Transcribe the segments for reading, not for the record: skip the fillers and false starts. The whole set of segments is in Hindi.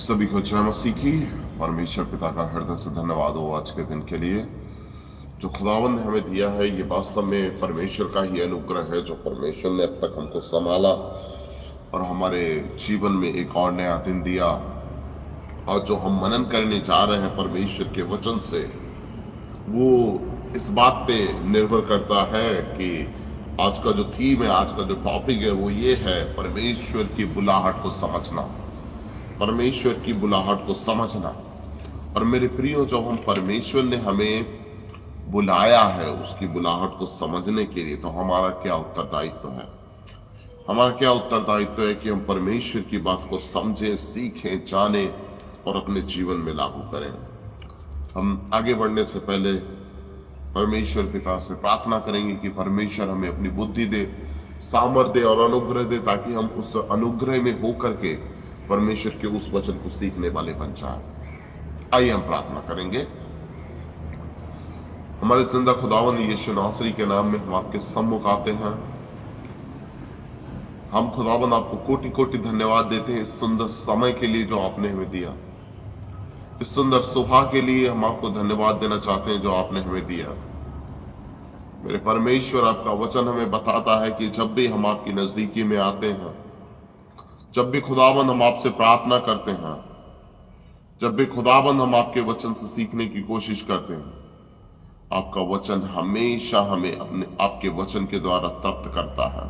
सभी को जय मसीह की। परमेश्वर पिता का हृदय से धन्यवाद हो आज के दिन के लिए जो खुदावंद ने हमें दिया है। ये वास्तव में परमेश्वर का ही अनुग्रह है जो परमेश्वर ने अब तक हमको संभाला और हमारे जीवन में एक और नया दिन दिया। और जो हम मनन करने जा रहे हैं परमेश्वर के वचन से, वो इस बात पे निर्भर करता है कि आज का जो थीम है, आज का जो टॉपिक है, वो ये है परमेश्वर की बुलाहट को समझना। परमेश्वर की बुलाहट को समझना। और मेरे प्रियो, जो हम परमेश्वर ने हमें बुलाया है उसकी बुलाहट को समझने के लिए, तो हमारा क्या उत्तरदायित्व है? हमारा क्या उत्तरदायित्व है कि हम परमेश्वर की बात को समझें, सीखें, जानें और अपने जीवन में लागू करें। हम आगे बढ़ने से पहले परमेश्वर पिता से प्रार्थना करेंगे कि परमेश्वर हमें अपनी बुद्धि दे, सामर्थ्य दे और अनुग्रह दे, ताकि हम उस अनुग्रह में होकर के परमेश्वर के उस वचन को सीखने वाले बन जाए। आइए हम प्रार्थना करेंगे। हमारे जिंदा खुदावंद यीशु नासरी के नाम में हम आपके सम्मुख आते हैं। हम खुदावंद आपको कोटि कोटि धन्यवाद देते हैं इस सुंदर समय के लिए जो आपने हमें दिया। इस सुंदर सुबह के लिए हम आपको धन्यवाद देना चाहते हैं जो आपने हमें दिया। मेरे परमेश्वर, आपका वचन हमें बताता है कि जब भी हम आपकी नजदीकी में आते हैं, जब भी खुदावंद हम आपसे प्रार्थना करते हैं, जब भी खुदावंद हम आपके वचन से सीखने की कोशिश करते हैं, आपका वचन हमेशा हमें अपने आपके वचन के द्वारा तृप्त करता है।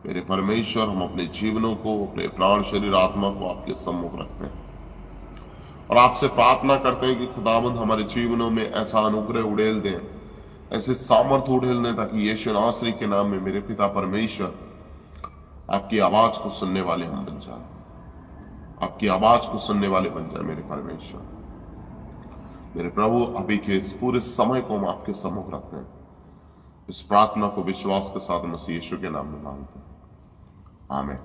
मेरे परमेश्वर, हम अपने जीवनों को, अपने प्राण, शरीर, आत्मा को आपके सम्मुख रखते हैं और आपसे प्रार्थना करते हैं कि खुदावंद हमारे जीवनों में ऐसा अनुग्रह उड़ेल दें, ऐसे सामर्थ उड़ेल दें, ताकि यीशु नासरी के नाम में मेरे पिता परमेश्वर आपकी आवाज को सुनने वाले हम बन जाए। आपकी आवाज को सुनने वाले बन जाए मेरे परमेश्वर। मेरे प्रभु, अभी के इस पूरे समय को हम आपके सम्मुख रखते हैं। इस प्रार्थना को विश्वास के साथ मसीह यीशु के नाम में मांगते हैं, आमीन।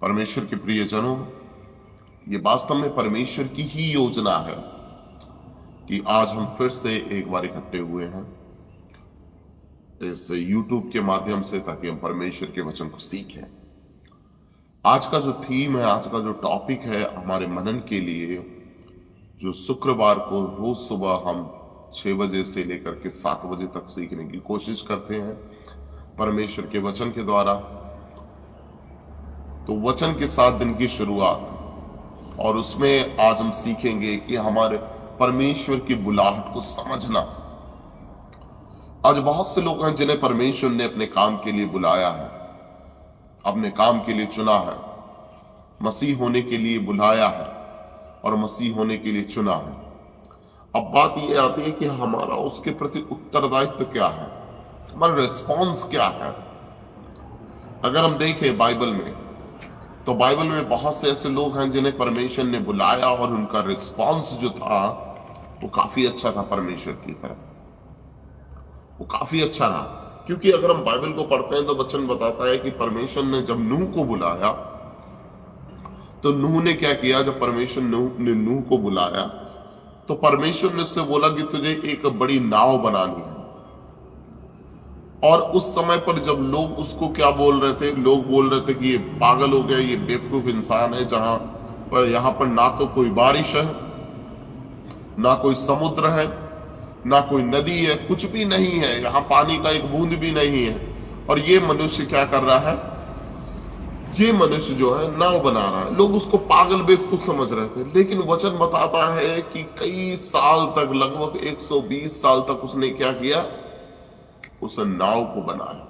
परमेश्वर के प्रिय जनों, ये वास्तव में परमेश्वर की ही योजना है कि आज हम फिर से एक बार इकट्ठे हुए हैं इस YouTube के माध्यम से, ताकि हम परमेश्वर के वचन को सीखें। आज का जो थीम है, आज का जो टॉपिक है हमारे मनन के लिए, जो शुक्रवार को रोज सुबह हम 6 बजे से लेकर के 7 बजे तक सीखने की कोशिश करते हैं परमेश्वर के वचन के द्वारा। तो वचन के साथ दिन की शुरुआत, और उसमें आज हम सीखेंगे कि हमारे परमेश्वर की बुलाहट को समझना। आज बहुत से लोग हैं जिन्हें परमेश्वर ने अपने काम के लिए बुलाया है, अपने काम के लिए चुना है, मसीह होने के लिए बुलाया है और मसीह होने के लिए चुना है। अब बात यह आती है कि हमारा उसके प्रति उत्तरदायित्व क्या है, हमारा रिस्पॉन्स क्या है। अगर हम देखें बाइबल में, तो बाइबल में बहुत से ऐसे लोग हैं जिन्हें परमेश्वर ने बुलाया और उनका रिस्पॉन्स जो था वो काफी अच्छा था परमेश्वर की तरफ, वो काफी अच्छा रहा। क्योंकि अगर हम बाइबल को पढ़ते हैं तो वचन बताता है कि परमेश्वर ने जब नूह को बुलाया, तो नूह ने क्या किया? जब परमेश्वर ने नूह को बुलाया तो परमेश्वर ने उससे बोला कि तुझे एक बड़ी नाव बनानी है। और उस समय पर जब लोग उसको क्या बोल रहे थे, लोग बोल रहे थे कि ये पागल हो गया, ये बेवकूफ इंसान है, जहां पर यहां पर ना तो कोई बारिश है, ना कोई समुद्र है, ना कोई नदी है, कुछ भी नहीं है, यहां पानी का एक बूंद भी नहीं है, और ये मनुष्य क्या कर रहा है? ये मनुष्य जो है नाव बना रहा है। लोग उसको पागल बेवकूफ समझ रहे थे, लेकिन वचन बताता है कि कई साल तक, लगभग 120 साल तक उसने क्या किया? उस नाव को बनाया,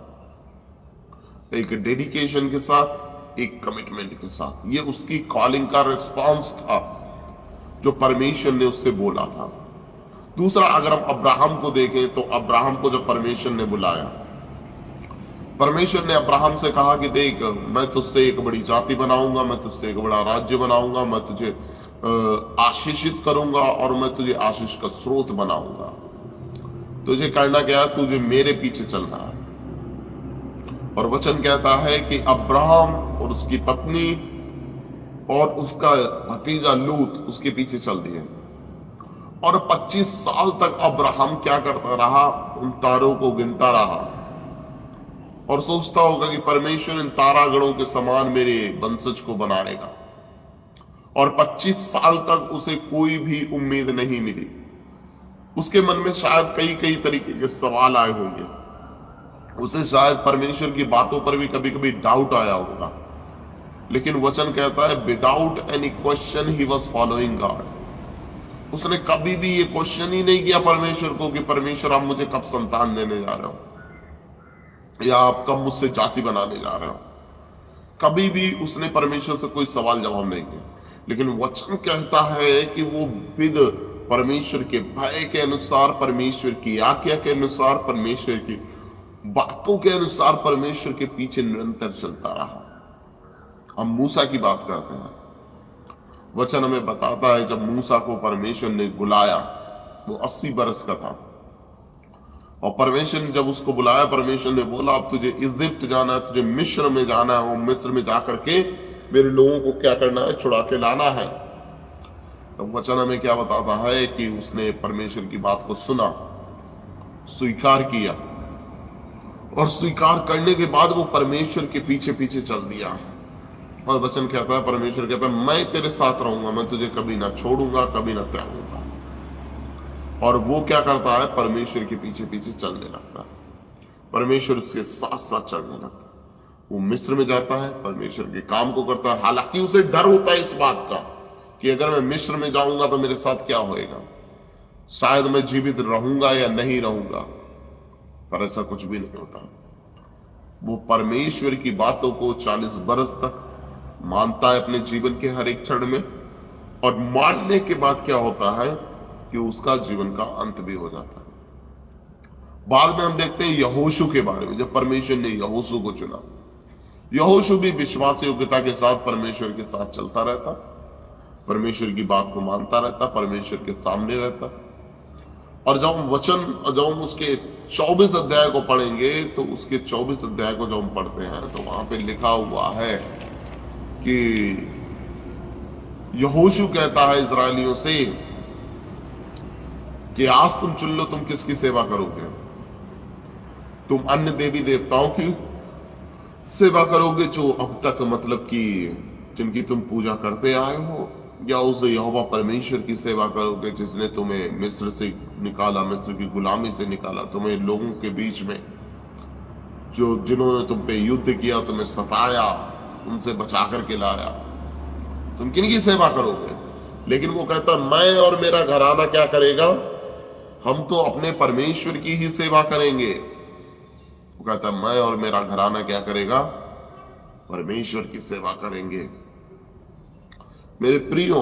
एक डेडिकेशन के साथ, एक कमिटमेंट के साथ। ये उसकी कॉलिंग का रिस्पॉन्स था जो परमेश्वर ने उससे बोला था। दूसरा, अगर हम अब्राहम को देखें, तो अब्राहम को जब परमेश्वर ने बुलाया, परमेश्वर ने अब्राहम से कहा कि देख, मैं तुझसे एक बड़ी जाति बनाऊंगा, मैं तुझसे एक बड़ा राज्य बनाऊंगा, मैं तुझे आशीषित करूंगा और मैं तुझे आशीष का स्रोत बनाऊंगा। तुझे करना क्या? तुझे मेरे पीछे चलना है। और वचन कहता है कि अब्राहम और उसकी पत्नी और उसका भतीजा लूत उसके पीछे चल दिए। और 25 साल तक अब्राहम क्या करता रहा? उन तारों को गिनता रहा और सोचता होगा कि परमेश्वर इन तारागणों के समान मेरे वंशज को बनाएगा, और 25 साल तक उसे कोई भी उम्मीद नहीं मिली। उसके मन में शायद कई कई तरीके के सवाल आए होंगे, उसे शायद परमेश्वर की बातों पर भी कभी कभी डाउट आया होगा, लेकिन वचन कहता है without any question he was following God. उसने कभी भी ये क्वेश्चन ही नहीं किया परमेश्वर को कि परमेश्वर आप मुझे कब संतान देने जा रहे हो, या आप कब मुझसे जाति बनाने जा रहे हो। कभी भी उसने परमेश्वर से कोई सवाल जवाब नहीं किया, लेकिन वचन कहता है कि वो विद परमेश्वर के भय के अनुसार, परमेश्वर की आज्ञा के अनुसार, परमेश्वर की बातों के अनुसार परमेश्वर के पीछे निरंतर चलता रहा। हम मूसा की बात करते हैं, वचन हमें बताता है जब मूसा को परमेश्वर ने बुलाया, वो 80 बरस का था, और परमेश्वर ने जब उसको बुलाया, परमेश्वर ने बोला अब तुझे इजिप्ट जाना है, तुझे मिस्र में जाना है, और मिस्र में जाकर के मेरे लोगों को क्या करना है, छुड़ा के लाना है। तो वचन हमें क्या बताता है कि उसने परमेश्वर की बात को सुना, स्वीकार किया, और स्वीकार करने के बाद वो परमेश्वर के पीछे पीछे चल दिया। और वचन कहता है, परमेश्वर कहता है मैं तेरे साथ रहूंगा, मैं तुझे कभी ना छोड़ूंगा, कभी ना त्यागूंगा। और वो क्या करता है, परमेश्वर के पीछे पीछे चलने लगता है, परमेश्वर उसके साथ साथ चलने लगता है। वो मिस्र में जाता है, परमेश्वर के काम को करता है। हालांकि उसे डर होता है इस बात का कि अगर मैं मिस्र में जाऊंगा तो मेरे साथ क्या होएगा, शायद मैं जीवित रहूंगा या नहीं रहूंगा, पर ऐसा कुछ भी नहीं होता। वो परमेश्वर की बातों को 40 बरस तक मानता है अपने जीवन के हर एक क्षण में, और मानने के बाद क्या होता है कि उसका जीवन का अंत भी हो जाता है। बाद में हम देखते हैं यहोशू के बारे में, जब परमेश्वर ने यहोशू को चुना। यहोशू भी विश्वास योग्यता के साथ परमेश्वर के साथ चलता रहता, परमेश्वर की बात को मानता रहता, परमेश्वर के सामने रहता। और जब हम जब हम उसके 24 अध्याय को पढ़ेंगे, तो उसके 24 अध्याय को जब हम पढ़ते हैं तो वहां पे लिखा हुआ है कि यहोशू कहता है इस्राएलियों से कि आज तुम चुन लो, तुम किसकी सेवा करोगे। तुम अन्य देवी देवताओं की सेवा करोगे जो अब तक मतलब कि जिनकी तुम पूजा करते आए हो, या उस यहोवा परमेश्वर की सेवा करोगे जिसने तुम्हें मिस्र से निकाला, मिस्र की गुलामी से निकाला, तुम्हें लोगों के बीच में जिन्होंने तुम पे युद्ध किया, तुम्हें सताया, उनसे बचा करके लाया, तुम किनकी सेवा करोगे। लेकिन वो कहता मैं और मेरा घराना क्या करेगा, हम तो अपने परमेश्वर की ही सेवा करेंगे। वो कहता मैं और मेरा घराना क्या करेगा, परमेश्वर की सेवा करेंगे। मेरे प्रियो,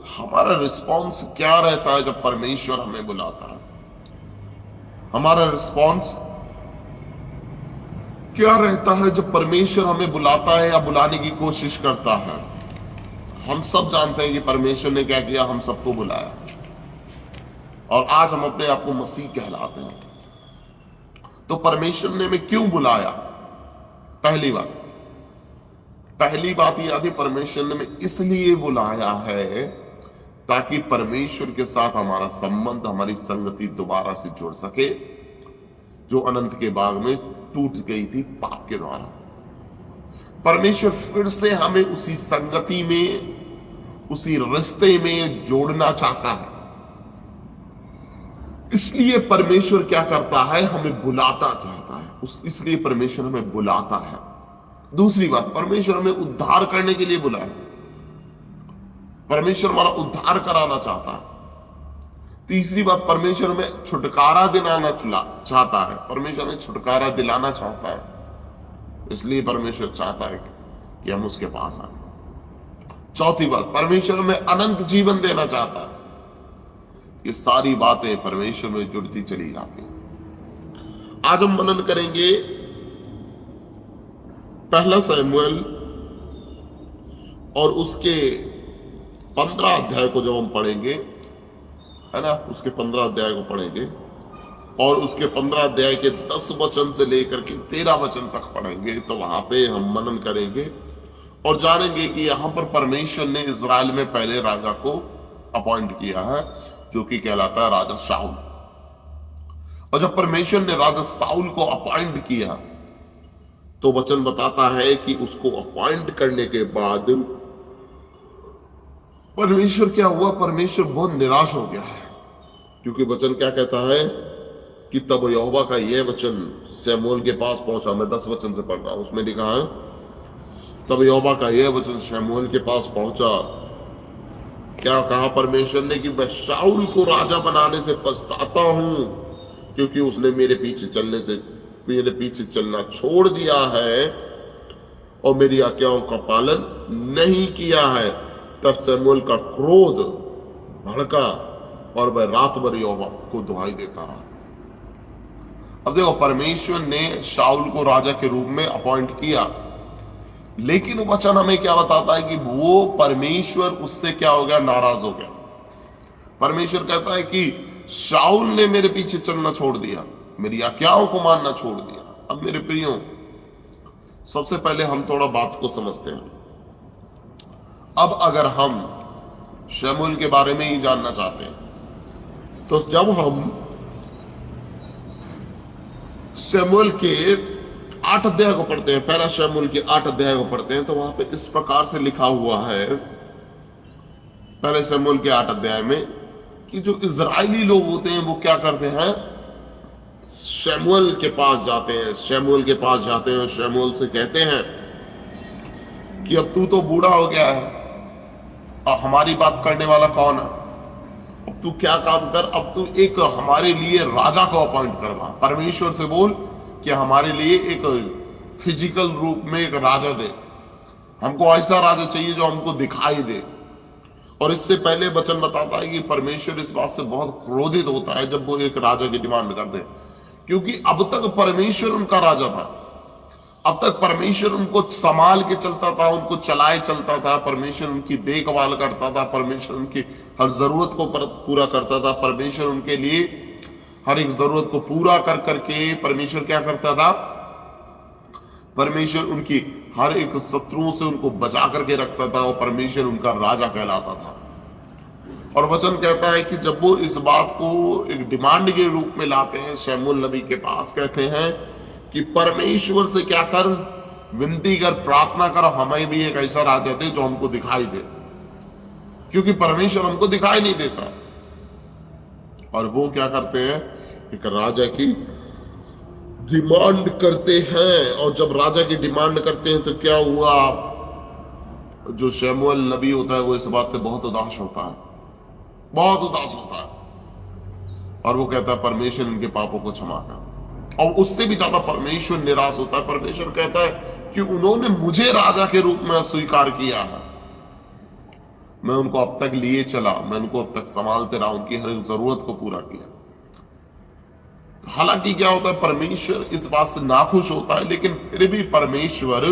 हमारा रिस्पॉन्स क्या रहता है जब परमेश्वर हमें बुलाता है? हमारा रिस्पॉन्स क्या रहता है जब परमेश्वर हमें बुलाता है या बुलाने की कोशिश करता है? हम सब जानते हैं कि परमेश्वर ने क्या किया, हम सबको बुलाया, और आज हम अपने आप को मसीह कहलाते हैं। तो परमेश्वर ने हमें क्यों बुलाया? पहली बात यह आती, परमेश्वर ने हमें इसलिए बुलाया है ताकि परमेश्वर के साथ हमारा संबंध, हमारी संगति दोबारा से जुड़ सके, जो अनंत के बाग में टूट गई थी पाप के द्वारा। परमेश्वर फिर से हमें उसी संगति में, उसी रिश्ते में जोड़ना चाहता है। इसलिए परमेश्वर क्या करता है, हमें बुलाता चाहता है, इसलिए परमेश्वर हमें बुलाता है। दूसरी बात, परमेश्वर हमें उद्धार करने के लिए बुलाया, परमेश्वर हमारा उद्धार कराना चाहता है। तीसरी बात, परमेश्वर हमें छुटकारा दिलाना चाहता है, परमेश्वर हमें छुटकारा दिलाना चाहता है, इसलिए परमेश्वर चाहता है कि हम उसके पास आए। चौथी बात, परमेश्वर हमें अनंत जीवन देना चाहता है। ये सारी बातें परमेश्वर में जुड़ती चली जाती हैं। आज हम मनन करेंगे पहला शमूएल और उसके 15 अध्याय को जब हम पढ़ेंगे, है ना, उसके 15 अध्याय को पढ़ेंगे और उसके 15 अध्याय के 10 वचन से लेकर के 13 वचन तक पढ़ेंगे, तो वहां पे हम मनन करेंगे और जानेंगे कि यहां पर परमेश्वर ने इजराइल में पहले राजा को अपॉइंट किया है, जो कि कहलाता है राजा शाऊल। और जब परमेश्वर ने राजा शाऊल को अपॉइंट किया, तो वचन बताता है कि उसको अपॉइंट करने के बाद परमेश्वर क्या हुआ, परमेश्वर बहुत निराश हो गया, क्योंकि वचन क्या कहता है कि तब यहोवा का यह वचन शमूएल के पास पहुंचा। मैं 10 वचन से पढ़ रहा हूं, उसमें लिखा है तब यहोवा का यह वचन शमूएल के पास पहुंचा। क्या कहा परमेश्वर ने कि मैं शाऊल को राजा बनाने से पछताता हूं, क्योंकि उसने मेरे पीछे चलना छोड़ दिया है और मेरी आज्ञाओं का पालन नहीं किया है। तब शमूएल का क्रोध भड़का और वह रात भर यहोवा को दुहाई देता रहा। अब देखो, परमेश्वर ने शाऊल को राजा के रूप में अपॉइंट किया, लेकिन वचन हमें क्या बताता है कि वो परमेश्वर उससे क्या हो गया, नाराज हो गया। परमेश्वर कहता है कि शाऊल ने मेरे पीछे चलना छोड़ दिया, मेरी आज्ञाओं को मानना छोड़ दिया। अब मेरे प्रियो, सबसे पहले हम थोड़ा बात को समझते हैं। अब अगर हम शमूएल के बारे में ही जानना चाहते हैं, तो जब हम शमूएल के 8 अध्याय को पढ़ते हैं, पहला शमूएल के 8 अध्याय को पढ़ते हैं, तो वहां पे इस प्रकार से लिखा हुआ है पहले शमूएल के 8 अध्याय में कि जो इजरायली लोग होते हैं वो क्या करते हैं, शमूएल के पास जाते हैं। शमूएल के पास जाते हैं और शमूएल से कहते हैं कि अब तू तो बूढ़ा हो गया है, अब हमारी बात करने वाला कौन है, अब तू क्या काम कर, अब तू एक हमारे लिए राजा को अपॉइंट करवा। परमेश्वर से बोल कि हमारे लिए एक फिजिकल रूप में एक राजा दे, हमको ऐसा राजा चाहिए जो हमको दिखाई दे। और इससे पहले वचन बताता है कि परमेश्वर इस बात से बहुत क्रोधित होता है जब वो एक राजा की डिमांड करते, क्योंकि अब तक परमेश्वर उनका राजा था, अब तक परमेश्वर उनको संभाल के चलता था, उनको चलाए चलता था, परमेश्वर उनकी देखभाल करता था, परमेश्वर उनकी हर जरूरत को पूरा करता था, परमेश्वर उनके लिए हर एक जरूरत को पूरा कर करके परमेश्वर क्या करता था, परमेश्वर उनकी हर एक शत्रुओं से उनको बचा करके रखता था और परमेश्वर उनका राजा कहलाता था। और वचन कहता है कि जब वो इस बात को एक डिमांड के रूप में लाते हैं शमूएल नबी के पास, कहते हैं कि परमेश्वर से क्या कर, विनती कर, प्रार्थना कर, हमें भी एक ऐसा राजा दे जो हमको दिखाई दे, क्योंकि परमेश्वर हमको दिखाई नहीं देता। और वो क्या करते हैं, एक राजा की डिमांड करते हैं। और जब राजा की डिमांड करते हैं तो क्या हुआ, जो शमूएल नबी होता है वो इस बात से बहुत उदास होता है, बहुत उदास होता है, और वो कहता है परमेश्वर उनके पापों को क्षमा कर। और उससे भी ज्यादा परमेश्वर निराश होता है। परमेश्वर कहता है कि उन्होंने मुझे राजा के रूप में अस्वीकार किया है, मैं उनको अब तक लिए चला, मैं उनको अब तक संभालते रहा, उनकी हर एक जरूरत को पूरा किया। हालांकि क्या होता है, परमेश्वर इस बात से नाखुश होता है, लेकिन फिर भी परमेश्वर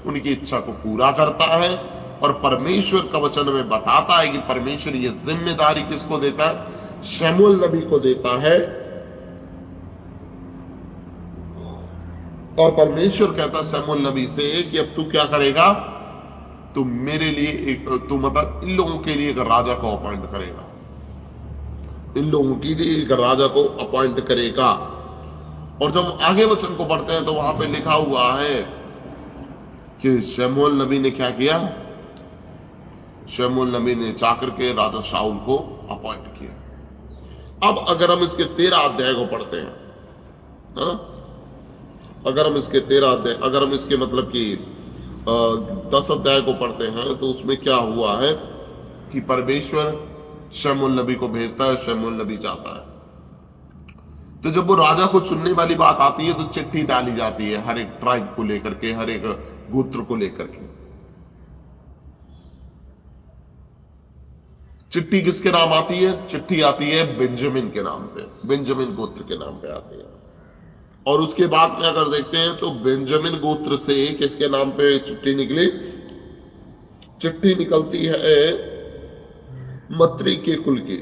उनकी इच्छा को पूरा करता है। और परमेश्वर का वचन में बताता है कि परमेश्वर ये जिम्मेदारी किसको देता है, शमूएल नबी को देता है। और परमेश्वर कहता है शमूएल नबी से कि अब तू क्या करेगा, तू मेरे लिए एक, तू मतलब इन लोगों के लिए एक राजा को अपॉइंट करेगा, इन लोगों के लिए एक राजा को अपॉइंट करेगा। और जब आगे वचन को पढ़ते हैं तो वहां पे लिखा हुआ है कि शमूएल नबी ने क्या किया, शमूएल नबी ने जाकर के राजा शाऊल को अपॉइंट किया। अब अगर हम इसके 13 अध्याय को पढ़ते हैं, अगर हम इसके 13 अध्याय, अगर हम इसके मतलब कि 10 अध्याय को पढ़ते हैं तो उसमें क्या हुआ है कि परमेश्वर शमूएल नबी को भेजता है, शमूएल नबी जाता है। तो जब वो राजा को चुनने वाली बात आती है तो चिट्ठी डाली जाती है हर एक ट्राइब को लेकर के, हर एक गोत्र को लेकर के। चिट्ठी किसके नाम आती है, चिट्ठी आती है बेंजामिन के नाम पे, बेंजामिन गोत्र के नाम पे आती है। और उसके बाद में अगर देखते हैं तो बेंजामिन गोत्र से किसके नाम पे चिट्ठी निकली, चिट्ठी निकलती है मत्री के कुल की,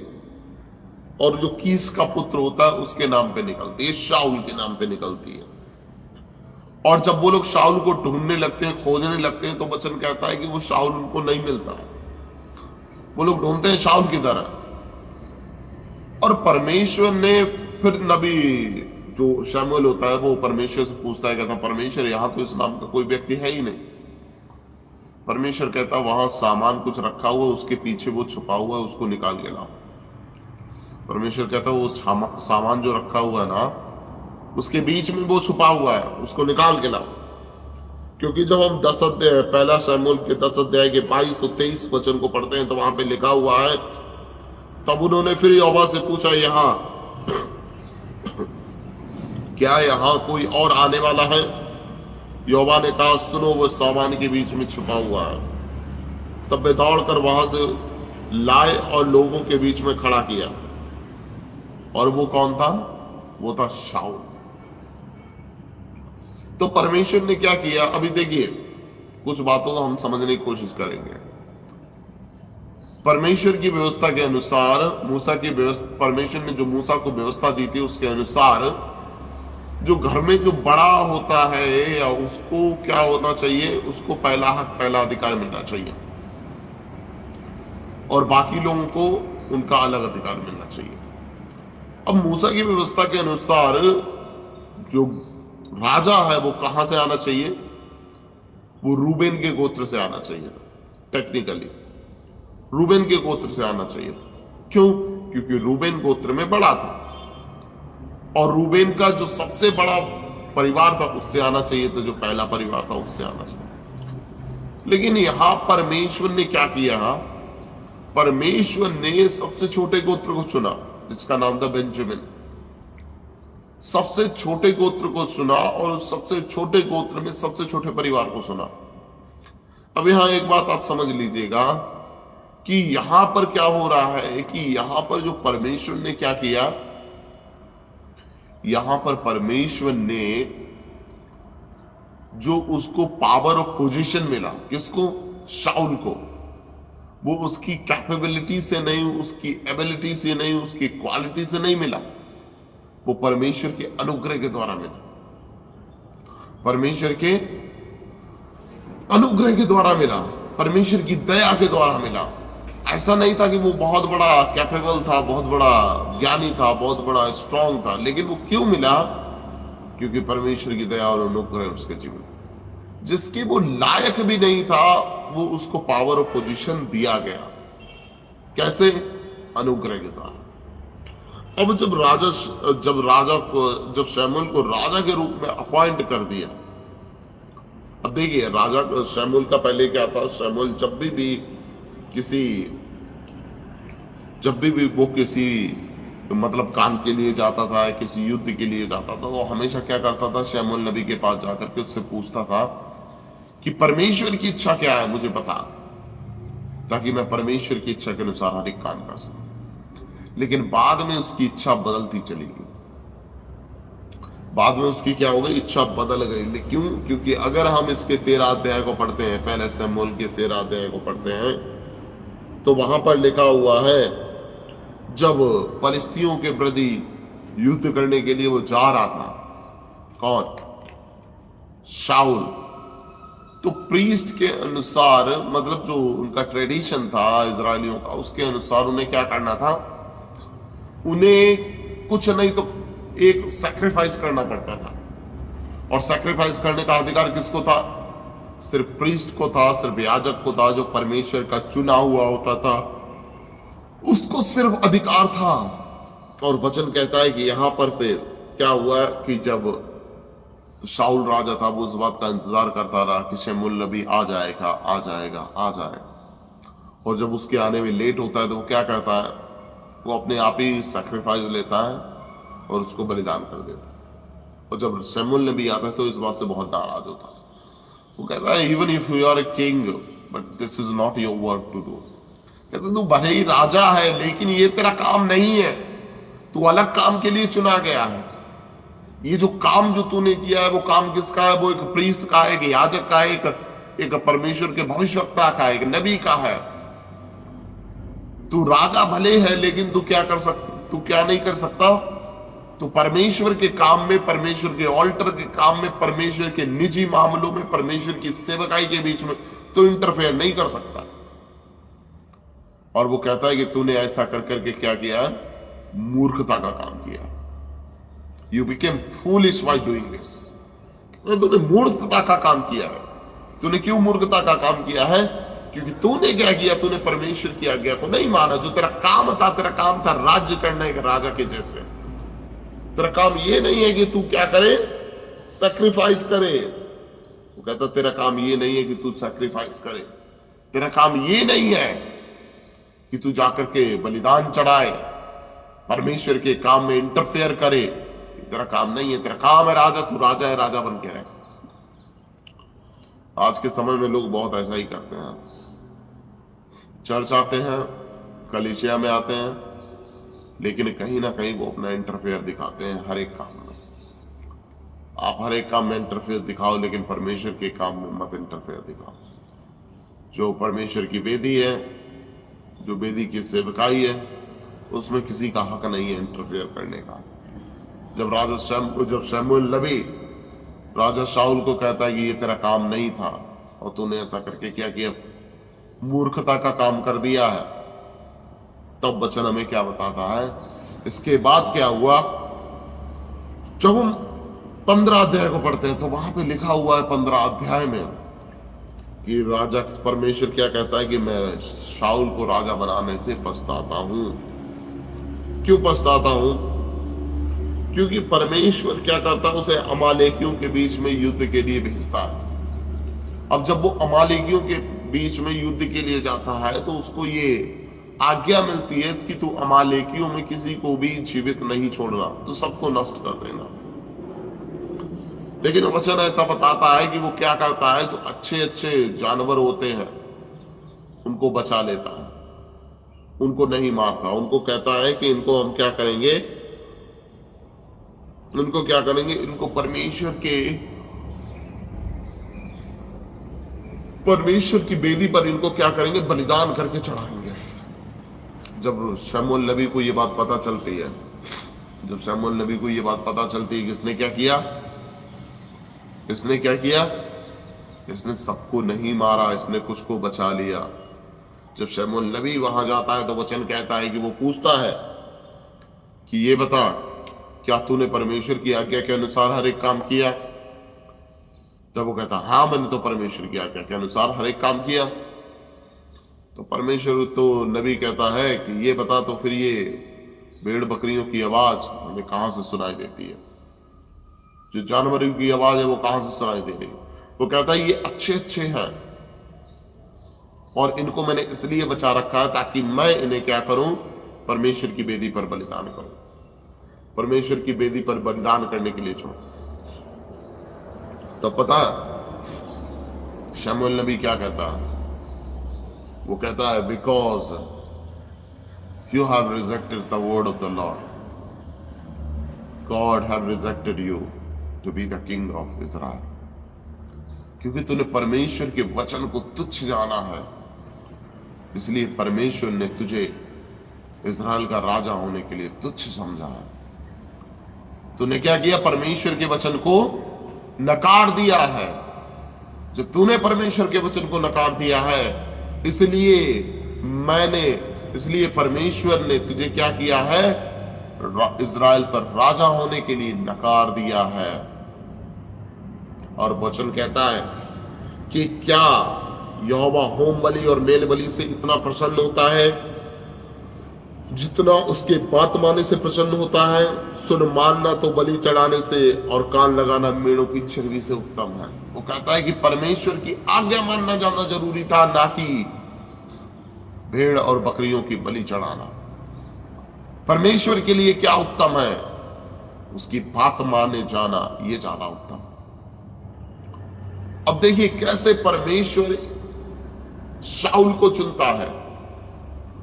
और जो कीस का पुत्र होता है उसके नाम पे निकलती है, शाऊल के नाम पे निकलती है। और जब वो लोग शाऊल को ढूंढने लगते हैं, खोजने लगते हैं, तो वचन कहता है कि वो शाऊल उनको नहीं मिलता है। वो लोग ढूंढते हैं शाऊल की तरह। और परमेश्वर ने फिर नबी जो शमूएल होता है वो परमेश्वर से पूछता है, कहता परमेश्वर यहां तो इस नाम का कोई व्यक्ति है ही नहीं। परमेश्वर कहता वहां सामान कुछ रखा हुआ है, उसके पीछे वो छुपा हुआ है, उसको निकाल के लाओ। परमेश्वर कहता वो सामान जो रखा हुआ है ना, उसके बीच में वो छुपा हुआ है, उसको निकाल के लाओ। क्योंकि जब हम 10 अध्याय, पहला शमूएल के 10 अध्याय के 22 और 23 वचन को पढ़ते हैं तो वहां पे लिखा हुआ है, तब उन्होंने फिर यहोवा से पूछा, यहां क्या यहां कोई और आने वाला है? यहोवा ने कहा, सुनो वो सामान के बीच में छुपा हुआ है। तब वे दौड़कर वहां से लाए और लोगों के बीच में खड़ा किया। और वो कौन था? वो था शाऊल। तो परमेश्वर ने क्या किया? अभी देखिए, कुछ बातों को हम समझने की कोशिश करेंगे। परमेश्वर की व्यवस्था के अनुसार, मूसा की व्यवस्था, परमेश्वर ने जो मूसा को व्यवस्था दी थी उसके अनुसार, जो घर में जो बड़ा होता है या उसको क्या होना चाहिए? उसको पहला हक, पहला अधिकार मिलना चाहिए, और बाकी लोगों को उनका अलग अधिकार मिलना चाहिए। अब मूसा की व्यवस्था के अनुसार जो राजा है वो कहां से आना चाहिए? वो रूबेन के गोत्र से आना चाहिए था। टेक्निकली रूबेन के गोत्र से आना चाहिए था। क्यों? क्योंकि रूबेन गोत्र में बड़ा था, और रूबेन का जो सबसे बड़ा परिवार था उससे आना चाहिए था, जो पहला परिवार था उससे आना चाहिए। लेकिन यहां परमेश्वर ने क्या किया? परमेश्वर ने सबसे छोटे गोत्र को चुना, जिसका नाम था बेंजामिन। सबसे छोटे गोत्र को चुना, और सबसे छोटे गोत्र में सबसे छोटे परिवार को चुना। अब यहां एक बात आप समझ लीजिएगा कि यहां पर क्या हो रहा है कि यहां पर जो परमेश्वर ने क्या किया, यहां पर परमेश्वर ने जो उसको पावर और पोजीशन मिला, किसको? शाऊल को। वो उसकी कैपेबिलिटी से नहीं, उसकी एबिलिटी से नहीं, उसकी क्वालिटी से नहीं मिला, वो परमेश्वर के अनुग्रह के द्वारा मिला। परमेश्वर के अनुग्रह के द्वारा मिला, परमेश्वर की दया के द्वारा मिला। ऐसा नहीं था कि वो बहुत बड़ा कैपेबल था, बहुत बड़ा ज्ञानी था, बहुत बड़ा स्ट्रांग था, लेकिन वो क्यों मिला? क्योंकि परमेश्वर की दया और अनुग्रह उसके जीवन, जिसके वो लायक भी नहीं था, वो उसको पावर और पोजीशन दिया गया। कैसे? अनुग्रह के द्वारा। अब जब शमूएल को राजा के रूप में अपॉइंट कर दिया। अब देखिए, राजा शमूएल का पहले क्या था? शमूएल जब भी वो किसी मतलब काम के लिए जाता था, किसी युद्ध के लिए जाता था, तो हमेशा क्या करता था? शमूएल नबी के पास जाकर के उससे पूछता था कि परमेश्वर की इच्छा क्या है, मुझे बता, ताकि मैं परमेश्वर की इच्छा के अनुसार हर एक काम कर सकूं। लेकिन बाद में उसकी इच्छा बदलती चली गई। बाद में उसकी क्या हो गई? इच्छा बदल गई। क्यों? क्योंकि अगर हम इसके 13 अध्याय को पढ़ते हैं, पहले शमूएल के 13 अध्याय को पढ़ते हैं, तो वहां पर लिखा हुआ है, जब फलिस्तियों के प्रति युद्ध करने के लिए वो जा रहा था, कौन? शाऊल। तो प्रीस्ट के अनुसार, मतलब जो उनका ट्रेडिशन था इजरायलियों का, उसके अनुसार उन्हें क्या करना था? उन्हें कुछ नहीं तो एक सैक्रिफाइस करना पड़ता था। और सैक्रिफाइस करने का अधिकार किसको था? सिर्फ प्रीस्ट को था, सिर्फ याजक को था, जो परमेश्वर का चुना हुआ होता था, उसको सिर्फ अधिकार था। और वचन कहता है कि यहां पर फिर क्या हुआ कि जब शाऊल राजा था, वो उस बात का इंतजार करता रहा कि शमूएल नबी आ जाएगा, आ जाएगा, आ जाएगा। और जब उसके आने में लेट होता है तो वो क्या करता है? वो अपने आप ही सैक्रिफाइस लेता है और उसको बलिदान कर देता है। और जब शमूएल नबी आता है तो इस बात से बहुत नाराज होता है। वो कहता है, even if you are a king, but this is not your work to do. कहते तू भले ही राजा है, लेकिन ये तेरा काम नहीं है, तू अलग काम के लिए चुना गया है। ये जो काम जो तूने किया है, वो काम किसका है? वो एक प्रीस्ट का है, एक याजक का है, एक परमेश्वर के भविष्यवक्ता का है, एक नबी का है। तू राजा भले है, लेकिन तू क्या नहीं कर सकता? तो परमेश्वर के काम में, परमेश्वर के ऑल्टर के काम में, परमेश्वर के निजी मामलों में, परमेश्वर की सेवकाई के बीच में तो इंटरफेयर नहीं कर सकता। और वो कहता है कि तूने ऐसा कर करके क्या किया? मूर्खता का काम किया। You became foolish by doing this. तूने मूर्खता का काम किया है। तूने क्यों मूर्खता का काम किया है? क्योंकि तूने क्या किया, तूने परमेश्वर की आज्ञा को नहीं माना। जो तेरा काम था राज्य करने का राजा के जैसे। तेरा काम ये नहीं है कि तू क्या करे, सैक्रिफाइस करे। वो कहता तेरा काम ये नहीं है कि तू सैक्रिफाइस करे। तेरा काम ये नहीं है कि तू जाकर के बलिदान चढ़ाए, परमेश्वर के काम में इंटरफेयर करे। तेरा काम नहीं है। तेरा काम है राजा, तू राजा है, राजा बन के रहे। आज के समय में लोग बहुत ऐसा ही करते हैं। चर्च आते हैं, कलीसिया में आते हैं, लेकिन कहीं ना कहीं वो अपना इंटरफेयर दिखाते हैं हर एक काम में। आप हर एक काम में इंटरफेयर दिखाओ, लेकिन परमेश्वर के काम में मत इंटरफेयर दिखाओ। जो परमेश्वर की वेदी है, जो वेदी की सेवकाई है, उसमें किसी का हक नहीं है इंटरफेयर करने का। जब शमूएल नबी राजा शाऊल को कहता है कि ये तेरा काम नहीं था और तूने ऐसा करके क्या किया, मूर्खता का काम कर दिया है, तब वचन हमें क्या बताता है। इसके बाद क्या हुआ, जब हम 15 अध्याय को पढ़ते हैं तो वहां पे लिखा हुआ है 15 अध्याय में कि राजा परमेश्वर क्या कहता है कि मैं शाऊल को राजा बनाने से पछताता हूं। क्यों पछताता हूं? क्योंकि परमेश्वर क्या करता है, उसे अमालेकियों के बीच में युद्ध के लिए भेजता है। अब जब वो अमालेकियों के बीच में युद्ध के लिए जाता है तो उसको ये आज्ञा मिलती है कि तू अमालेकियों में किसी को भी जीवित नहीं छोड़ना, तो सबको नष्ट कर देना। लेकिन वचन ऐसा बताता है कि वो क्या करता है, जो अच्छे अच्छे जानवर होते हैं उनको बचा लेता है, उनको नहीं मारता। उनको कहता है कि इनको हम क्या करेंगे, इनको परमेश्वर की बेदी पर इनको क्या करेंगे, बलिदान करके चढ़ाएंगे। जब शमूएल नबी को ये बात पता चलती है, कि इसने क्या किया, इसने सबको नहीं मारा, इसने कुछ को बचा लिया। जब शमूएल नबी वहां जाता है तो वचन कहता है कि वो पूछता है कि ये बता, क्या तूने परमेश्वर की आज्ञा के अनुसार हर एक काम किया? तब वो कहता हाँ, मैंने तो परमेश्वर की आज्ञा के अनुसार हर एक काम किया। तो परमेश्वर तो नबी कहता है कि ये बता, तो फिर ये भेड़ बकरियों की आवाज हमें कहां से सुनाई देती है? जो जानवरों की आवाज है वो कहां से सुनाई दे रही है? वो कहता है ये अच्छे अच्छे हैं और इनको मैंने इसलिए बचा रखा है ताकि मैं इन्हें क्या करूं, परमेश्वर की वेदी पर बलिदान करूं, परमेश्वर की वेदी पर बलिदान करने के लिए छोड़। तो पता शमूएल नबी क्या कहता है? वो कहता है because you have rejected the word of the Lord, God have rejected you to be the king of Israel. क्योंकि तूने परमेश्वर के वचन को तुच्छ जाना है, इसलिए परमेश्वर ने तुझे इजराइल का राजा होने के लिए तुच्छ समझा है। तूने क्या किया, परमेश्वर के वचन को नकार दिया है। जब तूने परमेश्वर के वचन को नकार दिया है, इसलिए परमेश्वर ने तुझे क्या किया है, इजराइल पर राजा होने के लिए नकार दिया है। और वचन कहता है कि क्या यहोवा होम बलि और मेल बलि से इतना प्रसन्न होता है जितना उसके बात मानने से प्रसन्न होता है? सुन मानना तो बलि चढ़ाने से और कान लगाना मेढ़ों की चर्बी से उत्तम है। वो कहता है कि परमेश्वर की आज्ञा मानना ज्यादा जरूरी था, ना कि भेड़ और बकरियों की बलि चढ़ाना। परमेश्वर के लिए क्या उत्तम है, उसकी बात माने जाना, ये ज्यादा उत्तम। अब देखिए कैसे परमेश्वर शाऊल को चुनता है।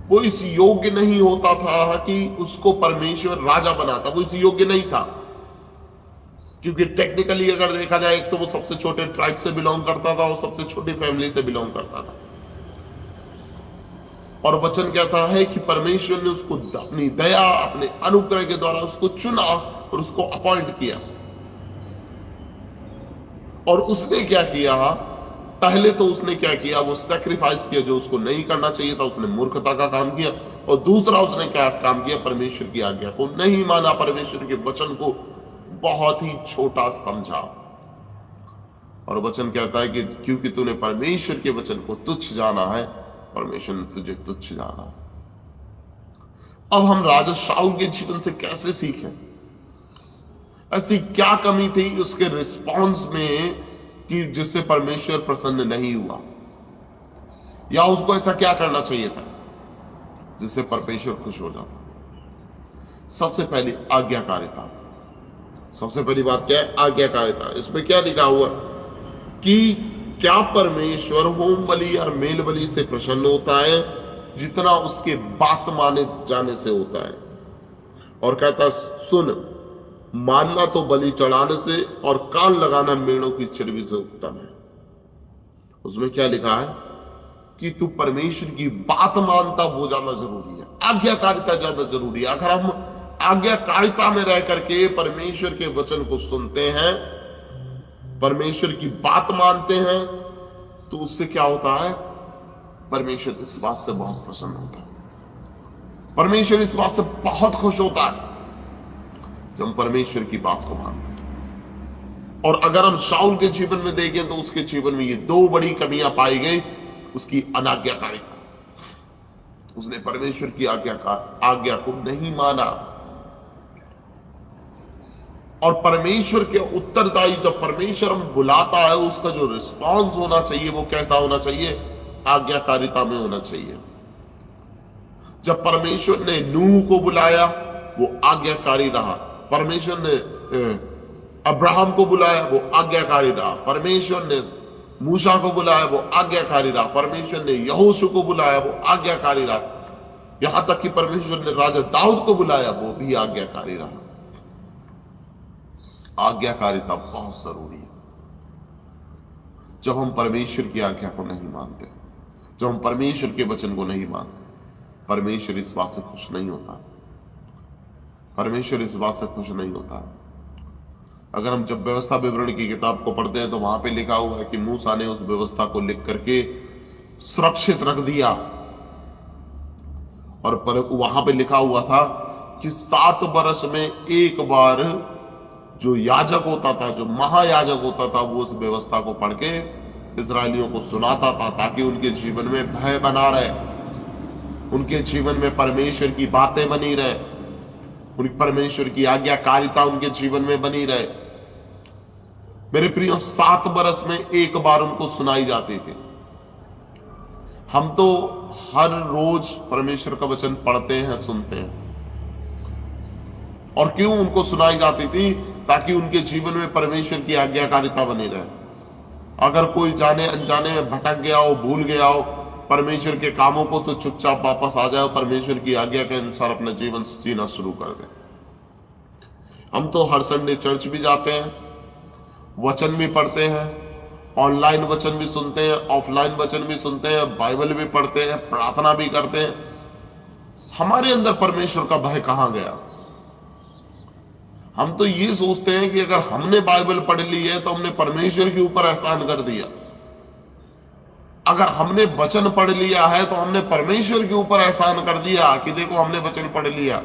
वो इस योग्य नहीं होता था कि उसको परमेश्वर राजा बनाता, वो इस योग्य नहीं था। क्योंकि टेक्निकली अगर देखा जाए, एक तो वो सबसे छोटे ट्राइब से बिलोंग करता था और सबसे छोटी फैमिली से बिलोंग करता था। और वचन कहता है कि परमेश्वर ने उसको अपनी दया, अपने अनुग्रह के द्वारा उसको चुना और उसको अपॉइंट किया। और उसने क्या किया, पहले तो उसने क्या किया, वो सैक्रिफाइस किया जो उसको नहीं करना चाहिए था, उसने मूर्खता का काम किया। और दूसरा उसने क्या काम किया, परमेश्वर की आज्ञा को नहीं माना, परमेश्वर के वचन को बहुत ही छोटा समझा। और वचन कहता है कि क्योंकि तूने परमेश्वर के वचन को तुच्छ जाना है, परमेश्वर ने तुझे तुच्छ जाना है। अब हम राजा शाऊल के जीवन से कैसे सीखें? ऐसी क्या कमी थी उसके रिस्पॉन्स में कि जिससे परमेश्वर प्रसन्न नहीं हुआ, या उसको ऐसा क्या करना चाहिए था जिससे परमेश्वर खुश हो जाता? सबसे पहली आज्ञाकारिता। सबसे पहली बात क्या है? आज्ञाकारिता। इसमें क्या लिखा हुआ कि क्या परमेश्वर होम बलि और मेल बलि से प्रसन्न होता है जितना उसके बात माने जाने से होता है? और कहता, सुन, मानना तो बलि चढ़ाने से और कान लगाना मेढ़ों की चर्बी से उत्तम है। उसमें क्या लिखा है कि तू परमेश्वर की बात मानता, वो ज्यादा जरूरी है। आज्ञाकारिता ज्यादा जरूरी है। अगर हम आज्ञाकारिता में रह करके परमेश्वर के वचन को सुनते हैं, परमेश्वर की बात मानते हैं, तो उससे क्या होता है? परमेश्वर इस बात से बहुत प्रसन्न होता है। परमेश्वर इस बात से बहुत खुश होता है जब हम परमेश्वर की बात को मानते हैं। और अगर हम शाऊल के जीवन में देखें तो उसके जीवन में ये दो बड़ी कमियां पाई गई। उसकी अनाज्ञाकारिता, उसने परमेश्वर की आज्ञा को नहीं माना। और परमेश्वर के उत्तरदायी जब परमेश्वर हम बुलाता है, उसका जो रिस्पॉन्स होना चाहिए वो कैसा होना चाहिए? आज्ञाकारिता में होना चाहिए। जब परमेश्वर ने नूह को बुलाया, वो आज्ञाकारी रहा। परमेश्वर ने अब्राहम को बुलाया, वो आज्ञाकारी रहा। परमेश्वर ने मूसा को बुलाया, वो आज्ञाकारी रहा। परमेश्वर ने यहोशू को बुलाया, वो आज्ञाकारी रहा। यहां तक कि परमेश्वर ने राजा दाऊद को बुलाया, वो भी आज्ञाकारी रहा। आज्ञाकारिता बहुत जरूरी है। जब हम परमेश्वर की आज्ञा को नहीं मानते, जब हम परमेश्वर के वचन को नहीं मानते, परमेश्वर इस बात से खुश नहीं होता। परमेश्वर इस बात से खुश नहीं होता। अगर हम जब व्यवस्था विवरण की किताब को पढ़ते हैं तो वहां पे लिखा हुआ है कि मूसा ने उस व्यवस्था को लिख करके सुरक्षित रख दिया। और वहां पे लिखा हुआ था कि 7 वर्ष में एक बार जो याजक होता था, जो महायाजक होता था, वो उस व्यवस्था को पढ़ के इजरायलियों को सुनाता था, ताकि उनके जीवन में भय बना रहे, उनके जीवन में परमेश्वर की बातें बनी रहे, उनकी परमेश्वर की आज्ञाकारिता उनके जीवन में बनी रहे। मेरे प्रियो, 7 वर्ष में एक बार उनको सुनाई जाती थी। हम तो हर रोज परमेश्वर का वचन पढ़ते हैं, सुनते हैं। और क्यों उनको सुनाई जाती थी? ताकि उनके जीवन में परमेश्वर की आज्ञाकारिता बनी रहे। अगर कोई जाने अनजाने में भटक गया हो, भूल गया हो परमेश्वर के कामों को, तो चुपचाप वापस आ जाए, परमेश्वर की आज्ञा के अनुसार अपना जीवन जीना शुरू कर दे। हम तो हर संडे चर्च भी जाते हैं, वचन भी पढ़ते हैं, ऑनलाइन वचन भी सुनते हैं, ऑफलाइन वचन भी सुनते हैं, बाइबल भी पढ़ते हैं, प्रार्थना भी करते हैं। हमारे अंदर परमेश्वर का भय कहां गया? हम तो ये सोचते हैं कि अगर हमने बाइबल पढ़ ली है तो हमने परमेश्वर के ऊपर एहसान कर दिया। अगर हमने वचन पढ़ लिया है तो हमने परमेश्वर के ऊपर एहसान कर दिया कि देखो हमने वचन पढ़ लिया।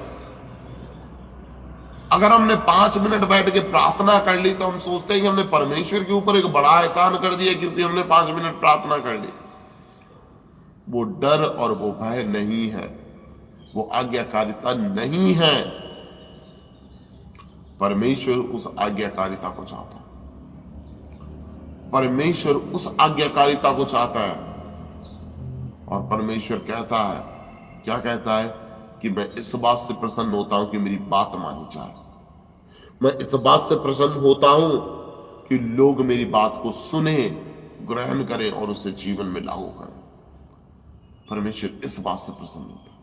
अगर हमने 5 मिनट बैठ के प्रार्थना कर ली तो हम सोचते हैं कि हमने परमेश्वर के ऊपर एक बड़ा एहसान कर दिया क्योंकि हमने 5 मिनट प्रार्थना कर ली। वो डर और वो भय नहीं है, वो आज्ञाकारिता नहीं है। परमेश्वर उस आज्ञाकारिता को चाहता है। परमेश्वर उस आज्ञाकारिता को चाहता है। और परमेश्वर कहता है, क्या कहता है? कि मैं इस बात से प्रसन्न होता हूं कि मेरी बात मानी जाए। मैं इस बात से प्रसन्न होता हूं कि लोग मेरी बात को सुने, ग्रहण करें और उसे जीवन में लागू करें। परमेश्वर इस बात से प्रसन्न होता है।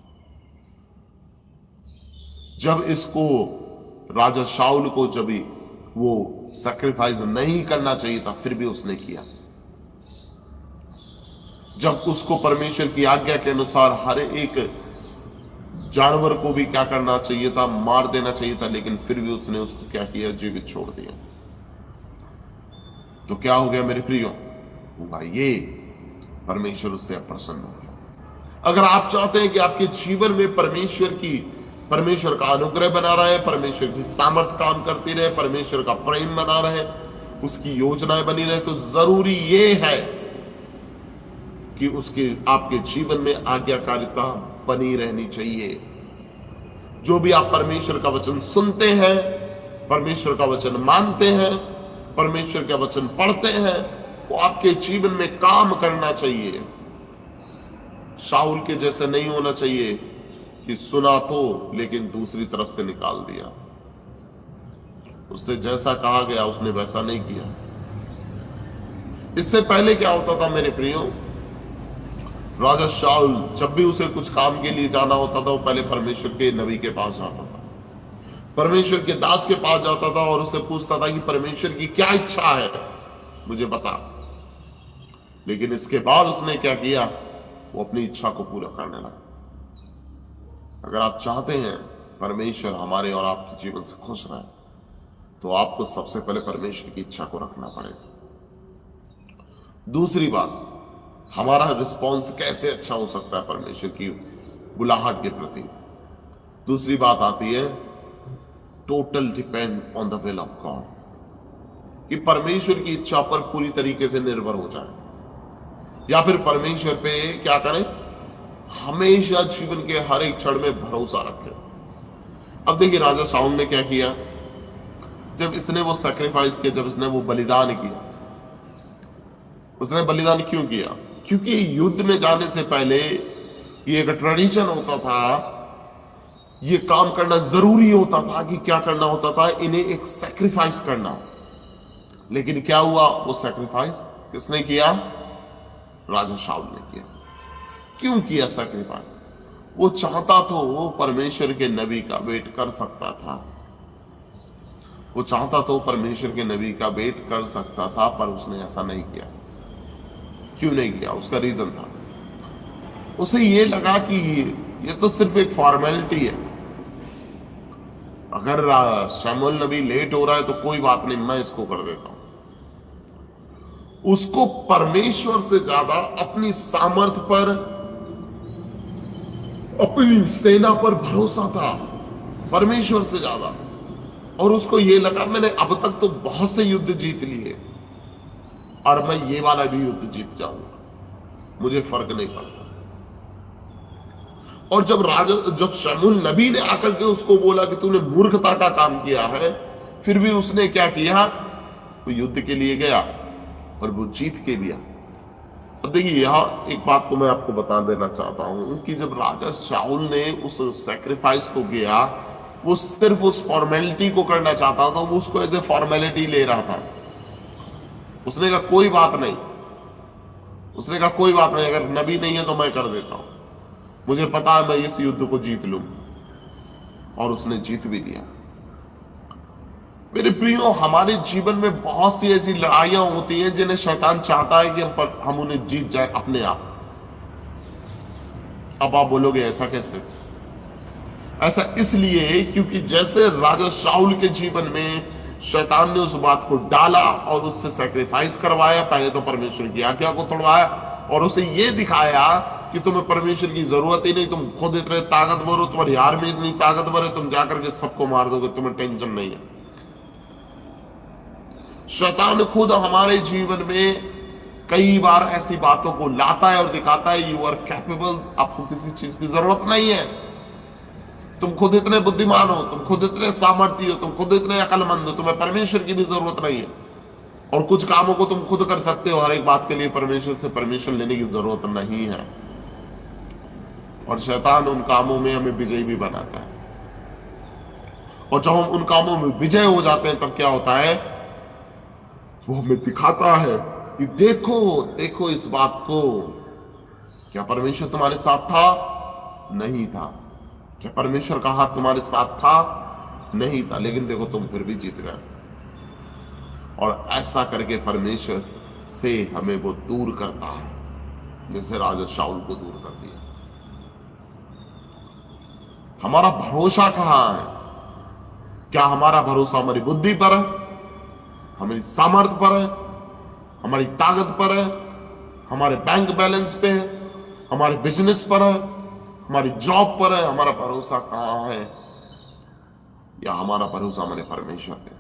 जब इसको राजा शाऊल को जब वो सैक्रिफाइस नहीं करना चाहिए था, फिर भी उसने किया। जब उसको परमेश्वर की आज्ञा के अनुसार हर एक जानवर को भी क्या करना चाहिए था? मार देना चाहिए था, लेकिन फिर भी उसने उसको क्या किया? जीवित छोड़ दिया। तो क्या हो गया मेरे प्रियो? हुआ ये, परमेश्वर उससे अप्रसन्न हो गया। अगर आप चाहते हैं कि आपके जीवन में परमेश्वर की परमेश्वर का अनुग्रह बना रहे, परमेश्वर की सामर्थ काम करती रहे, परमेश्वर का प्रेम बना रहे, उसकी योजनाएं बनी रहे, तो जरूरी ये है कि उसके आपके जीवन में आज्ञाकारिता बनी रहनी चाहिए। जो भी आप परमेश्वर का वचन सुनते हैं, परमेश्वर का वचन मानते हैं, परमेश्वर का वचन पढ़ते हैं, वो आपके जीवन में काम करना चाहिए। शाऊल के जैसे नहीं होना चाहिए कि सुना तो लेकिन दूसरी तरफ से निकाल दिया। उससे जैसा कहा गया उसने वैसा नहीं किया। इससे पहले क्या होता था मेरे प्रियो, राजा शाऊल जब भी उसे कुछ काम के लिए जाना होता था, वो पहले परमेश्वर के नबी के पास जाता था, परमेश्वर के दास के पास जाता था और उससे पूछता था कि परमेश्वर की क्या इच्छा है, मुझे बता। लेकिन इसके बाद उसने क्या किया, वो अपनी इच्छा को पूरा करने लगा। अगर आप चाहते हैं परमेश्वर हमारे और आपके जीवन से खुश रहे, तो आपको सबसे पहले परमेश्वर की इच्छा को रखना पड़ेगा। दूसरी बात, हमारा रिस्पॉन्स कैसे अच्छा हो सकता है परमेश्वर की बुलाहट के प्रति। दूसरी बात आती है total depend on the will of God, कि परमेश्वर की इच्छा पर पूरी तरीके से निर्भर हो जाए, या फिर परमेश्वर पे क्या करें, हमेशा जीवन के हर एक क्षण में भरोसा रखें। अब देखिए राजा शाऊल ने क्या किया, जब इसने वो सैक्रिफाइस किया, जब इसने वो बलिदान किया, उसने बलिदान क्यों किया? क्योंकि युद्ध में जाने से पहले ये एक ट्रेडिशन होता था, ये काम करना जरूरी होता था कि क्या करना होता था, इन्हें एक सैक्रिफाइस करना। लेकिन क्या हुआ, वो सैक्रिफाइस किसने किया? राजा शाऊल ने किया। क्यों किया सैक्रिफाइस? वो चाहता तो वो परमेश्वर के नबी का वेट कर सकता था, वो चाहता तो परमेश्वर के नबी का वेट कर सकता था, पर उसने ऐसा नहीं किया। क्यों नहीं किया? उसका रीजन था, उसे ये लगा कि ये तो सिर्फ एक फॉर्मेलिटी है, अगर शमूएल नबी लेट हो रहा है तो कोई बात नहीं, मैं इसको कर देता हूं। उसको परमेश्वर से ज्यादा अपनी सामर्थ पर, अपनी सेना पर भरोसा था, परमेश्वर से ज्यादा। और उसको यह लगा मैंने अब तक तो बहुत से युद्ध जीत लिए और मैं ये वाला भी युद्ध जीत जाऊंगा, मुझे फर्क नहीं पड़ता। और जब शमूएल नबी ने आकर के उसको बोला कि तूने मूर्खता का काम किया है, फिर भी उसने क्या किया, वो युद्ध के लिए गया और वो जीत के भी आया। अब देखिए यहां एक बात को मैं आपको बता देना चाहता हूं कि जब राजा शाऊल ने उस सैक्रिफाइस को किया, वो सिर्फ उस फॉर्मेलिटी को करना चाहता था, वो उसको एज ए फॉर्मेलिटी ले रहा था। उसने कहा कोई बात नहीं, उसने कहा कोई बात नहीं, अगर नबी नहीं है तो मैं कर देता हूं, मुझे पता है मैं इस युद्ध को जीत लूं। और उसने जीत भी लिया। मेरे प्रियो, हमारे जीवन में बहुत सी ऐसी लड़ाइयां होती हैं जिन्हें शैतान चाहता है कि हम उन्हें जीत जाए अपने आप। अब आप बोलोगे ऐसा कैसे? ऐसा इसलिए क्योंकि जैसे राजा शाऊल के जीवन में शैतान ने उस बात को डाला और उससे सैक्रिफाइस करवाया, पहले तो परमेश्वर की आज्ञा को तोड़वाया और उसे यह दिखाया कि तुम्हें परमेश्वर की जरूरत ही नहीं, तुम खुद इतने ताकतवर हो, तुम्हारी आर्मी इतनी ताकतवर है, तुम जाकर के सबको मार दोगे, तुम्हें टेंशन नहीं है। शैतान खुद हमारे जीवन में कई बार ऐसी बातों को लाता है और दिखाता है, यू आर कैपेबल, आपको किसी चीज की जरूरत नहीं है, तुम खुद इतने बुद्धिमान हो, तुम खुद इतने सामर्थ्य हो, तुम खुद इतने अक्लमंद हो, तुम्हें परमेश्वर की भी जरूरत नहीं है, और कुछ कामों को तुम खुद कर सकते हो, हर एक बात के लिए परमेश्वर से परमिशन लेने की जरूरत नहीं है। और शैतान उन कामों में हमें विजयी भी बनाता है, और जब हम उन कामों में विजय हो जाते हैं तब क्या होता है, वो हमें दिखाता है कि देखो देखो इस बात को, क्या परमेश्वर तुम्हारे साथ था? नहीं था। क्या परमेश्वर का हाथ तुम्हारे साथ था? नहीं था, लेकिन देखो तुम फिर भी जीत गए। और ऐसा करके परमेश्वर से हमें वो दूर करता है, जैसे राजा शाऊल को दूर कर दिया। हमारा भरोसा कहां है? क्या हमारा भरोसा हमारी बुद्धि पर है, हमारी सामर्थ्य पर है, हमारी ताकत पर है, हमारे बैंक बैलेंस पे है, हमारे बिजनेस पर है, हमारी जॉब पर है? हमारा भरोसा कहां है? या हमारा भरोसा हमारे परमेश्वर पे,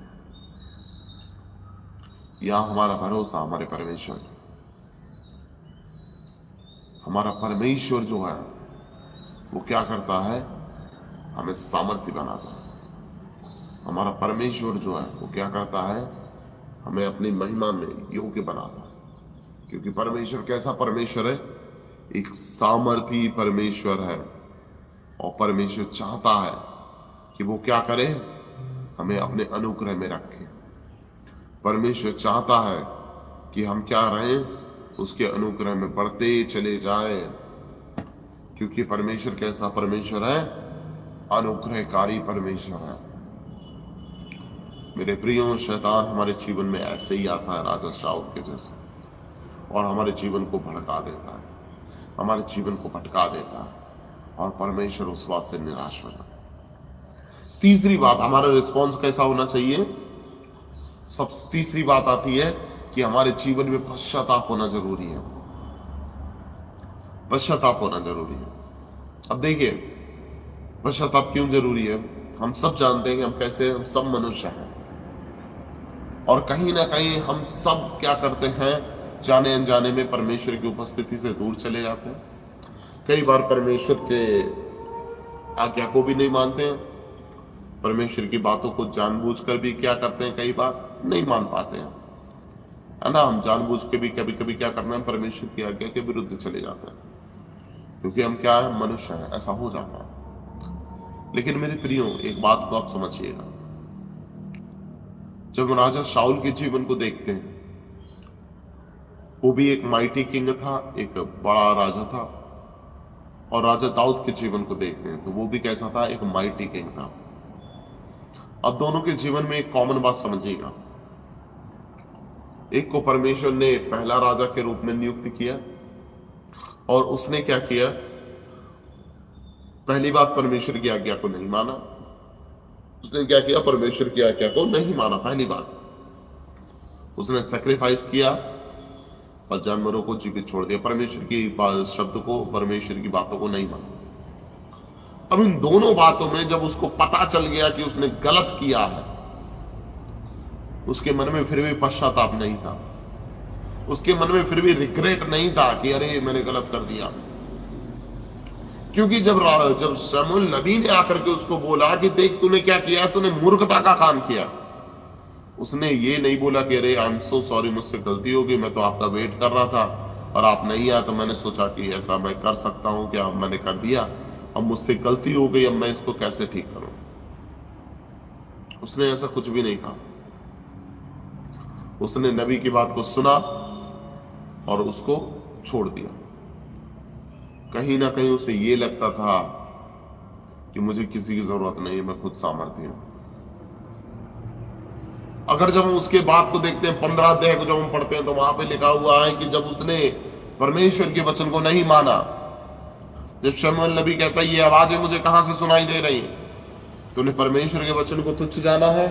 या हमारा भरोसा हमारे परमेश्वर पे? हमारा परमेश्वर जो है वो क्या करता है? हमें सामर्थ्य बनाता है। हमारा परमेश्वर जो है वो क्या करता है? हमें अपनी महिमा में योग्य बनाता है। क्योंकि परमेश्वर कैसा परमेश्वर है? एक सामर्थी परमेश्वर है। और परमेश्वर चाहता है कि वो क्या करे? हमें अपने अनुग्रह में रखे। परमेश्वर चाहता है कि हम क्या रहें? उसके अनुग्रह में बढ़ते चले जाएं। क्योंकि परमेश्वर कैसा परमेश्वर है? अनुग्रहकारी परमेश्वर है। मेरे प्रियो, शैतान हमारे जीवन में ऐसे ही आता है राजा शाऊल के जैसे, और हमारे जीवन को भड़का देता है, हमारे जीवन को भटका देता है, और परमेश्वर उस बात से निराश हो जाता है। तीसरी बात, हमारा रिस्पॉन्स कैसा होना चाहिए? तीसरी बात आती है कि हमारे जीवन में पश्चाताप होना जरूरी है। पश्चाताप होना जरूरी है। अब देखिए, पश्चाताप क्यों जरूरी है? हम सब जानते हैं कि हम कैसे, हम सब मनुष्य हैं, और कहीं ना कहीं हम सब क्या करते हैं? जाने अनजाने में परमेश्वर की उपस्थिति से दूर चले जाते हैं। कई बार परमेश्वर के आज्ञा को भी नहीं मानते हैं। परमेश्वर की बातों को जानबूझकर भी क्या करते हैं? कई बार नहीं मान पाते हैं, है ना। हम जानबूझ के भी कभी कभी क्या करते हैं? परमेश्वर की आज्ञा के विरुद्ध चले जाते हैं, क्योंकि हम क्या है? मनुष्य हैं। ऐसा हो जाता है। लेकिन मेरे प्रियो, एक बात को आप समझिएगा, जब राजा शाऊल के जीवन को देखते हैं, वो भी एक माइटी किंग था, एक बड़ा राजा था, और राजा दाऊद के जीवन को देखते हैं तो वो भी कैसा था? एक माइटी किंग था। अब दोनों के जीवन में एक कॉमन बात समझिएगा। एक को परमेश्वर ने पहला राजा के रूप में नियुक्त किया, और उसने क्या किया? पहली बात, परमेश्वर की आज्ञा को नहीं माना। उसने क्या किया? परमेश्वर की आज्ञा को नहीं माना। पहली बात, उसने सैक्रिफाइस किया और जानवरों को जीवित छोड़ दिया। परमेश्वर की शब्द को, परमेश्वर की बातों को नहीं माना। अब इन दोनों बातों में जब उसको पता चल गया कि उसने गलत किया है, उसके मन में फिर भी पश्चाताप नहीं था। उसके मन में फिर भी रिग्रेट नहीं था कि अरे मैंने गलत कर दिया। क्योंकि जब शमूएल नबी ने आकर के उसको बोला कि देख तूने क्या किया, तूने मूर्खता का काम किया, उसने ये नहीं बोला कि अरे आई एम सो सॉरी, मुझसे गलती हो गई, मैं तो आपका वेट कर रहा था और आप नहीं आए, तो मैंने सोचा कि ऐसा मैं कर सकता हूं, क्या मैंने कर दिया, अब मुझसे गलती हो गई, अब मैं इसको कैसे ठीक करूं। उसने ऐसा कुछ भी नहीं कहा। उसने नबी की बात को सुना और उसको छोड़ दिया। कहीं ना कहीं उसे यह लगता था कि मुझे किसी की जरूरत नहीं, मैं खुद सामर्थ्य हूं। अगर जब हम उसके बात को देखते हैं, 15 अध्याय को जब हम पढ़ते हैं, तो वहां पे लिखा हुआ है कि जब उसने परमेश्वर के वचन को नहीं माना, जब शमूएल नबी कहता है ये आवाजें मुझे कहां से सुनाई दे रही, तूने परमेश्वर के वचन को तुच्छ जाना है,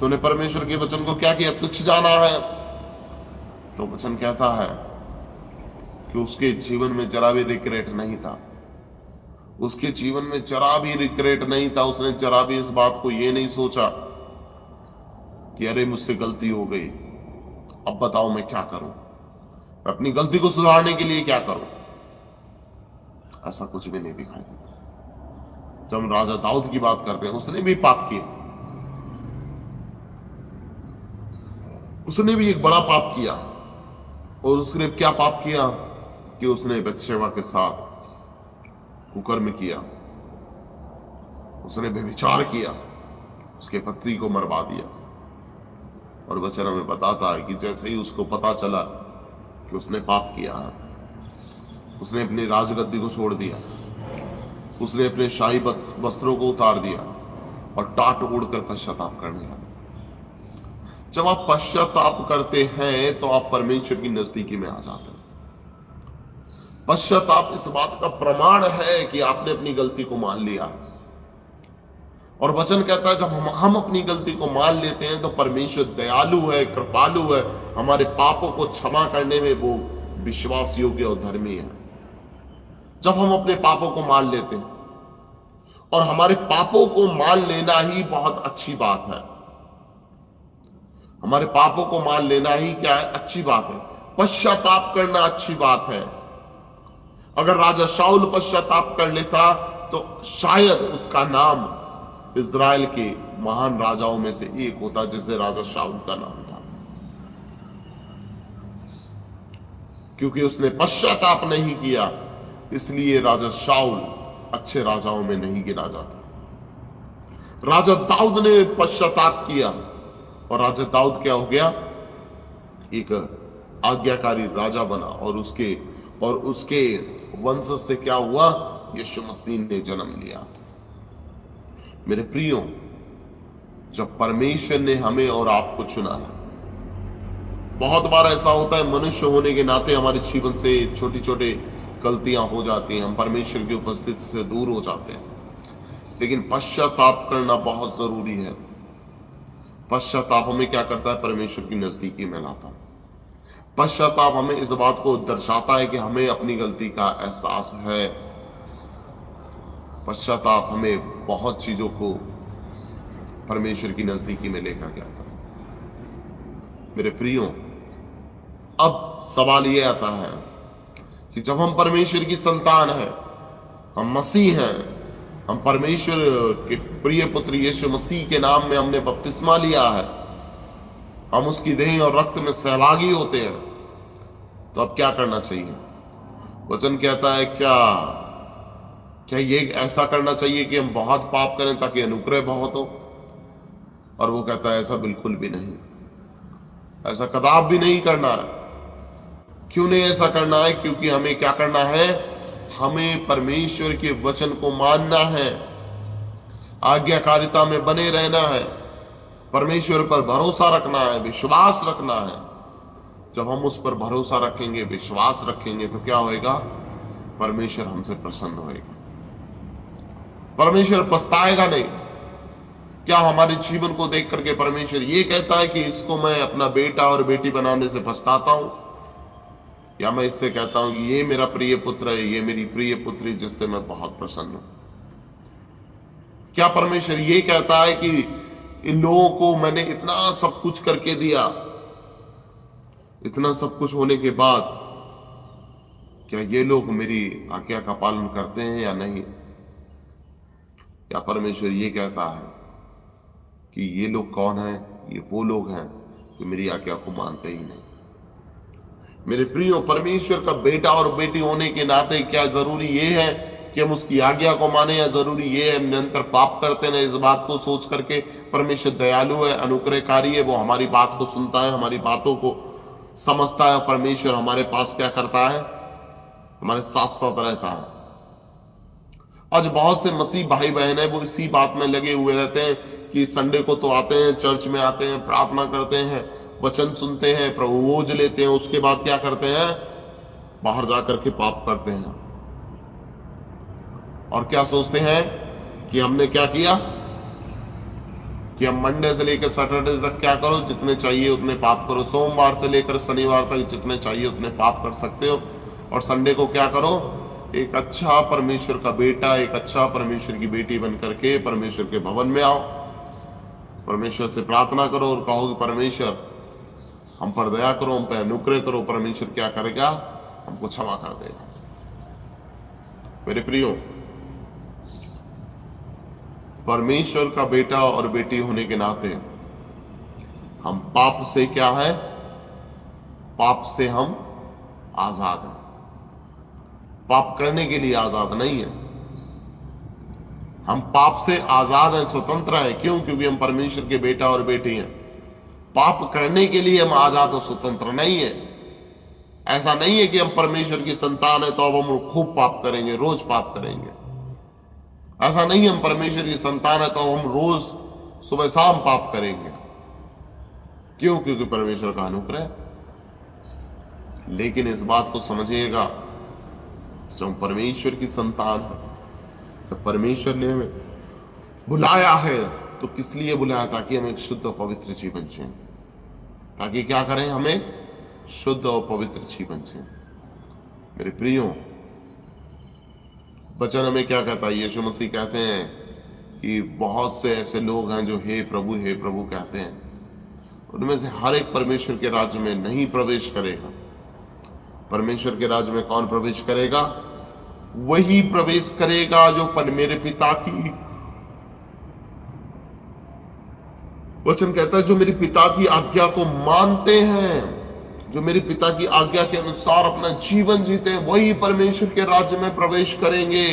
तूने परमेश्वर के वचन को क्या किया? तुच्छ जाना है। तो वचन कहता है कि उसके जीवन में जरा भी रिग्रेट नहीं था। उसके जीवन में जरा भी रिग्रेट नहीं था। उसने जरा भी इस बात को ये नहीं सोचा कि अरे मुझसे गलती हो गई, अब बताओ मैं क्या करूं, मैं अपनी गलती को सुधारने के लिए क्या करूं। ऐसा कुछ भी नहीं दिखाई देता। जब हम राजा दाऊद की बात करते हैं, उसने भी पाप किया, उसने भी एक बड़ा पाप किया। और उसने क्या पाप किया कि उसने बत्शेबा के साथ कुकर्म किया, उसने व्यभिचार किया, उसके पत्नी को मरवा दिया। और वचन में बताता है कि जैसे ही उसको पता चला कि उसने पाप किया है, उसने अपनी राजगद्दी को छोड़ दिया, उसने अपने शाही वस्त्रों को उतार दिया और टाट उड़कर पश्चाताप करने लगा। जब आप पश्चाताप करते हैं तो आप परमेश्वर की नजदीकी में आ जाते हैं। पश्चाताप इस बात का प्रमाण है कि आपने अपनी गलती को मान लिया। और वचन कहता है जब हम अपनी गलती को मान लेते हैं तो परमेश्वर दयालु है, कृपालु है, हमारे पापों को क्षमा करने में वो विश्वास योग्य और धर्मी है। जब हम अपने पापों को मान लेते हैं और हमारे पापों को मान लेना ही बहुत अच्छी बात है। हमारे पापों को मान लेना ही क्या है? अच्छी बात है। पश्चाताप करना अच्छी बात है। अगर राजा शाऊल पश्चाताप कर लेता तो शायद उसका नाम इज़राइल के महान राजाओं में से एक होता, जैसे राजा शाऊल का नाम था। क्योंकि उसने पश्चाताप नहीं किया, इसलिए राजा शाऊल अच्छे राजाओं में नहीं गिना जाता। राजा दाऊद ने पश्चाताप किया और राजा दाऊद क्या हो गया? एक आज्ञाकारी राजा बना और उसके वंशज से क्या हुआ? यीशु मसीह ने जन्म लिया। मेरे प्रियो, जब परमेश्वर ने हमें और आपको चुना है, बहुत बार ऐसा होता है मनुष्य होने के नाते हमारे जीवन से छोटी छोटी गलतियां हो जाती हैं, हम परमेश्वर की उपस्थिति से दूर हो जाते हैं, लेकिन पश्चाताप करना बहुत जरूरी है। पश्चाताप हमें क्या करता है? परमेश्वर की नजदीकी में लाता है। पश्चाताप हमें इस बात को दर्शाता है कि हमें अपनी गलती का एहसास है। पश्चाताप हमें बहुत चीजों को परमेश्वर की नजदीकी में लेकर जाता है। मेरे प्रियो, अब सवाल यह आता है कि जब हम परमेश्वर की संतान हैं, हम मसीह हैं, हम परमेश्वर के प्रिय पुत्र यीशु मसीह के नाम में हमने बपतिस्मा लिया है, हम उसकी देह और रक्त में सहभागी होते हैं, तो अब क्या करना चाहिए? वचन कहता है क्या ये ऐसा करना चाहिए कि हम बहुत पाप करें ताकि अनुग्रह बहुत हो? और वो कहता है ऐसा बिल्कुल भी नहीं, ऐसा कदाप भी नहीं करना है। क्यों नहीं ऐसा करना है? क्योंकि हमें क्या करना है? हमें परमेश्वर के वचन को मानना है, आज्ञाकारिता में बने रहना है, परमेश्वर पर भरोसा रखना है, विश्वास रखना है। जब हम उस पर भरोसा रखेंगे, विश्वास रखेंगे, तो क्या होएगा? परमेश्वर हमसे प्रसन्न होएगा, परमेश्वर पछताएगा नहीं। क्या हमारे जीवन को देख करके परमेश्वर ये कहता है कि इसको मैं अपना बेटा और बेटी बनाने से पछताता हूं? या मैं इससे कहता हूं कि ये मेरा प्रिय पुत्र है, ये मेरी प्रिय पुत्री जिससे मैं बहुत प्रसन्न हूं? क्या परमेश्वर ये कहता है कि इन लोगों को मैंने इतना सब कुछ करके दिया, इतना सब कुछ होने के बाद क्या ये लोग मेरी आज्ञा का पालन करते हैं या नहीं? क्या परमेश्वर ये कहता है कि ये लोग कौन है? ये वो लोग हैं जो मेरी आज्ञा को मानते ही नहीं। मेरे प्रियो, परमेश्वर का बेटा और बेटी होने के नाते क्या जरूरी ये है कि हम उसकी आज्ञा को माने, या जरूरी ये है निरंतर पाप करते रहे? इस बात को सोच करके परमेश्वर दयालु है, अनुग्रहकारी है, वो हमारी बात को सुनता है, हमारी बातों को समझता है। परमेश्वर हमारे पास क्या करता है? हमारे साथ साथ रहता है। आज बहुत से मसीह भाई बहन है, वो इसी बात में लगे हुए रहते हैं कि संडे को तो आते हैं, चर्च में आते हैं, प्रार्थना करते हैं, वचन सुनते हैं, प्रभु बोझ लेते हैं, उसके बाद क्या करते हैं? बाहर जाकर के पाप करते हैं। और क्या सोचते हैं कि हमने क्या किया? कि हम मंडे से लेकर सैटरडे तक क्या करो? जितने चाहिए उतने पाप करो। सोमवार से लेकर शनिवार तक जितने चाहिए उतने पाप कर सकते हो, और संडे को क्या करो? एक अच्छा परमेश्वर का बेटा, एक अच्छा परमेश्वर की बेटी बन करके परमेश्वर के भवन में आओ, परमेश्वर से प्रार्थना करो और कहो कि परमेश्वर हम पर दया करो, हम पर अनुग्रह करो। परमेश्वर क्या करेगा? हमको क्षमा कर देगा। मेरे प्रियो, परमेश्वर का बेटा और बेटी होने के नाते हम पाप से क्या है? पाप से हम आजाद हैं। पाप करने के लिए आजाद नहीं है, हम पाप से आजाद हैं, स्वतंत्र हैं। क्यों? क्योंकि हम परमेश्वर के बेटा और बेटी हैं। पाप करने के लिए हम आजाद और स्वतंत्र नहीं है। ऐसा नहीं है कि हम परमेश्वर की संतान है तो अब हम खूब पाप करेंगे, रोज पाप करेंगे। ऐसा नहीं है, हम परमेश्वर की संतान है तो हम रोज सुबह शाम पाप करेंगे। क्यों? क्योंकि परमेश्वर का अनुग्रह। लेकिन इस बात को समझिएगा, जब हम परमेश्वर की संतान है, जब परमेश्वर ने हमें बुलाया है तो किस लिए बुलाया? ताकि हम एक शुद्ध और पवित्र जीवन जिएं। ताकि क्या करें? हमें शुद्ध और पवित्र जीवन जिएं। मेरे प्रियो, वचन हमें क्या कहता है? यीशु मसीह कहते हैं कि बहुत से ऐसे लोग हैं जो हे प्रभु कहते हैं, उनमें से हर एक परमेश्वर के राज्य में नहीं प्रवेश करेगा। परमेश्वर के राज्य में कौन प्रवेश करेगा? वही प्रवेश करेगा जो मेरे पिता की वचन कहता है, जो मेरे पिता की आज्ञा को मानते हैं, जो मेरे पिता की आज्ञा के अनुसार अपना जीवन जीते हैं, वही परमेश्वर के राज्य में प्रवेश करेंगे।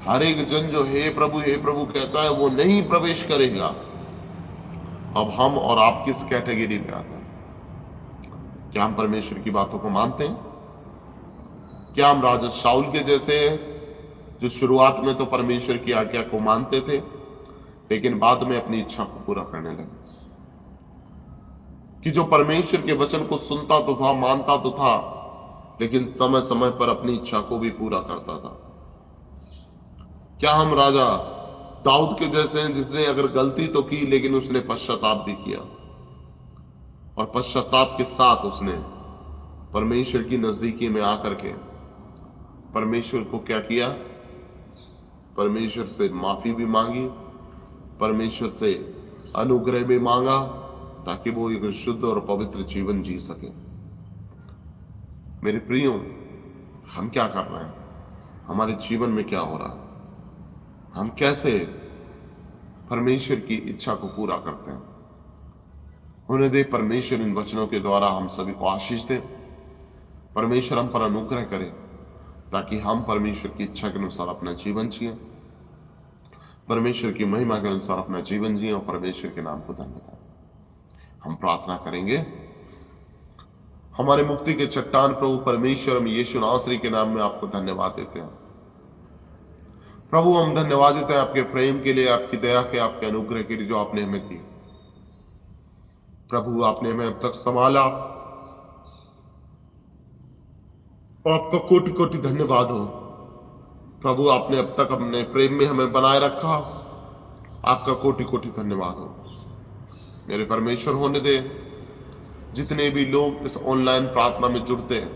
हर एक जन जो हे प्रभु कहता है वो नहीं प्रवेश करेगा। अब हम और आप किस कैटेगरी में आते हैं? क्या हम परमेश्वर की बातों को मानते हैं? क्या हम राजा शाऊल के जैसे हैं, जो शुरुआत में तो परमेश्वर की आज्ञा को मानते थे लेकिन बाद में अपनी इच्छा को पूरा करने लगे? कि जो परमेश्वर के वचन को सुनता तो था, मानता तो था, लेकिन समय समय पर अपनी इच्छा को भी पूरा करता था? क्या हम राजा दाऊद के जैसे हैं, जिसने अगर गलती तो की लेकिन उसने पश्चाताप भी किया, और पश्चाताप के साथ उसने परमेश्वर की नजदीकी में आकर के परमेश्वर को क्या किया? परमेश्वर से माफी भी मांगी, परमेश्वर से अनुग्रह भी मांगा, ताकि वो एक शुद्ध और पवित्र जीवन जी सके। मेरे प्रियो, हम क्या कर रहे हैं? हमारे जीवन में क्या हो रहा है? हम कैसे परमेश्वर की इच्छा को पूरा करते हैं? उन्हें दे परमेश्वर इन वचनों के द्वारा हम सभी को आशीष दे। परमेश्वर हम पर अनुग्रह करे ताकि हम परमेश्वर की इच्छा के अनुसार अपना जीवन जिए, परमेश्वर की महिमा के अनुसार अपना जीवन जिए और परमेश्वर के नाम को धन्यवाद। हम प्रार्थना करेंगे। हमारे मुक्ति के चट्टान प्रभु परमेश्वर, हम यीशु नासरी के नाम में आपको धन्यवाद देते हैं। प्रभु, हम धन्यवाद देते हैं आपके प्रेम के लिए, आपकी दया के, आपके अनुग्रह के लिए जो आपने हमें दी। प्रभु, आपने हमें अब तक संभाला, आपका कोटि कोटि धन्यवाद हो। प्रभु, आपने अब तक अपने प्रेम में हमें बनाए रखा, आपका कोटि कोटि धन्यवाद हो। मेरे परमेश्वर, होने दे जितने भी लोग इस ऑनलाइन प्रार्थना में जुड़ते हैं,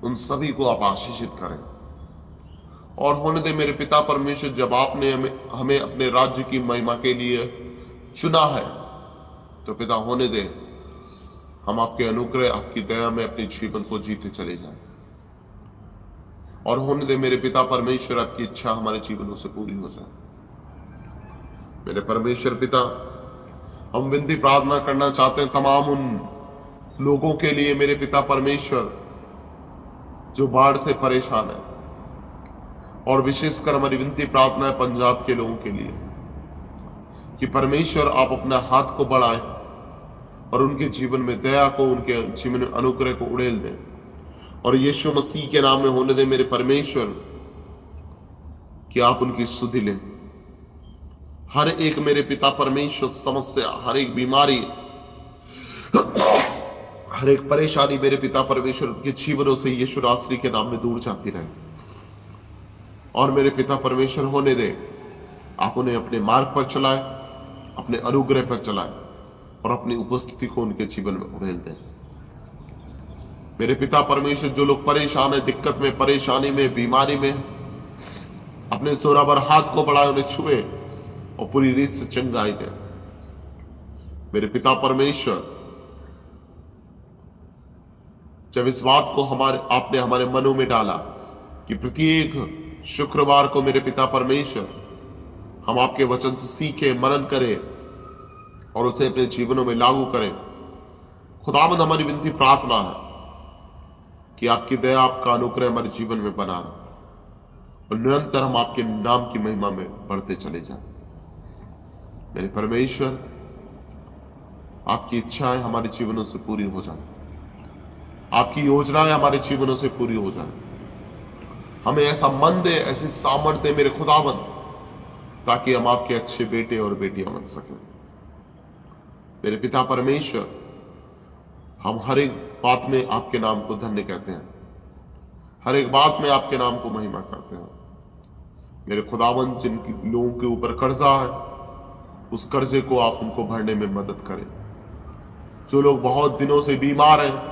उन सभी को आप आशीषित करें। और होने दे मेरे पिता परमेश्वर, जब आपने हमें अपने राज्य की महिमा के लिए चुना है, तो पिता होने दे हम आपके अनुग्रह, आपकी दया में अपने जीवन को जीते चले जाएं। और होने दे मेरे पिता परमेश्वर, आपकी इच्छा हमारे जीवनों से पूरी हो जाए। मेरे परमेश्वर पिता, हम विनती प्रार्थना करना चाहते हैं तमाम उन लोगों के लिए मेरे पिता परमेश्वर जो बाढ़ से परेशान है, और विशेषकर हमारी विनती प्रार्थना है पंजाब के लोगों के लिए कि परमेश्वर आप अपना हाथ को बढ़ाएं और उनके जीवन में दया को, उनके जीवन में अनुग्रह को उड़ेल दें। और यीशु मसीह के नाम में होने दे मेरे परमेश्वर कि आप उनकी सुधि लें। हर एक मेरे पिता परमेश्वर समस्या, हर एक बीमारी, हर एक परेशानी मेरे पिता परमेश्वर उनके जीवनों से यीशु नासरी के नाम में दूर जाती रहे। और मेरे पिता परमेश्वर होने दे आप उन्हें अपने मार्ग पर चलाए, अपने अनुग्रह पर चलाए और अपनी उपस्थिति को उनके जीवन में उड़ेल दें। मेरे पिता परमेश्वर, जो लोग परेशान है, दिक्कत में, परेशानी में, बीमारी में, अपने जोरावर हाथ को बढ़ाए, उन्हें छुए और पूरी रीत से चंगाई दे। मेरे पिता परमेश्वर, जब इस बात को आपने हमारे मनों में डाला कि प्रत्येक शुक्रवार को मेरे पिता परमेश्वर हम आपके वचन से सीखें, मनन करें और उसे अपने जीवनों में लागू करें, खुदावंद हमारी विनती प्रार्थना है कि आपकी दया, आपका अनुग्रह हमारे जीवन में बना रहे और निरंतर हम आपके नाम की महिमा में बढ़ते चले जाएं। मेरे परमेश्वर, आपकी इच्छाएं हमारे जीवनों से पूरी हो जाए, आपकी योजनाएं हमारे जीवनों से पूरी हो जाए। हमें ऐसा मन दे, ऐसी सामर्थ दे मेरे खुदावंद, ताकि हम आपके अच्छे बेटे और बेटियां बन सकें। मेरे पिता परमेश्वर, हम हर एक बात में आपके नाम को धन्य कहते हैं, हर एक बात में आपके नाम को महिमा करते हैं। मेरे खुदावंद, जिन लोगों के ऊपर कर्जा है, उस कर्जे को आप उनको भरने में मदद करें। जो लोग बहुत दिनों से बीमार हैं,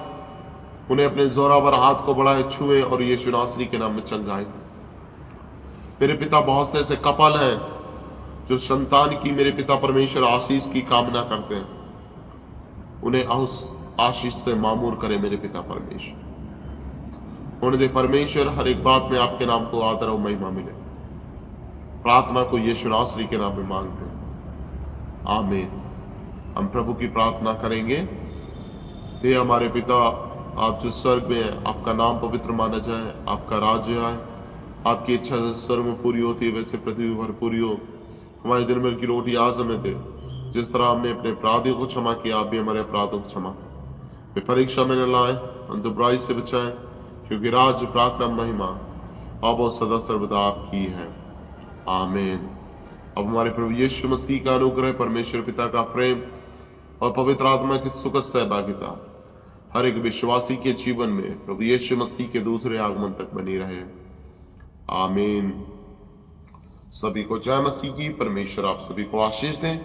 उन्हें अपने जोरावर हाथ को बढ़ाए, छुए और यीशु नासरी के नाम में चंगाए। मेरे पिता बहुत से ऐसे कपल हैं जो संतान की मेरे पिता परमेश्वर आशीष की कामना करते हैं, उन्हें उस आशीष से मामूर करे मेरे पिता परमेश्वर। होने दे परमेश्वर, हर एक बात में आपके नाम को आदर और महिमा मिले। प्रार्थना को यीशु नासरी के नाम में मांगते हैं, आमीन। हम प्रभु की प्रार्थना करेंगे। हे हमारे पिता, आप जो स्वर्ग में हैं, आपका नाम पवित्र माना जाए, आपका राज्य आए, आपकी इच्छा स्वर्ग में पूरी होती है वैसे पृथ्वी पर पूरी हो। हमारे दिन भर की रोटी आज हमें दे, जिस तरह हमने अपने अपराधियों को क्षमा किया, आप भी हमारे अपराधों को क्षमा करें। वे परीक्षा में न लाए, हम तो बुराई से बचाएं, क्योंकि राज्य, पराक्रम, महिमा अब और सदा सर्वदा आपकी है, आमीन। अब हमारे प्रभु यीशु मसीह का अनुग्रह, परमेश्वर पिता का प्रेम और पवित्र आत्मा की सुखद सहभागिता हर एक विश्वासी के जीवन में प्रभु यीशु मसीह के दूसरे आगमन तक बनी रहे, आमीन। सभी को जय मसीह की। परमेश्वर आप सभी को आशीष दें।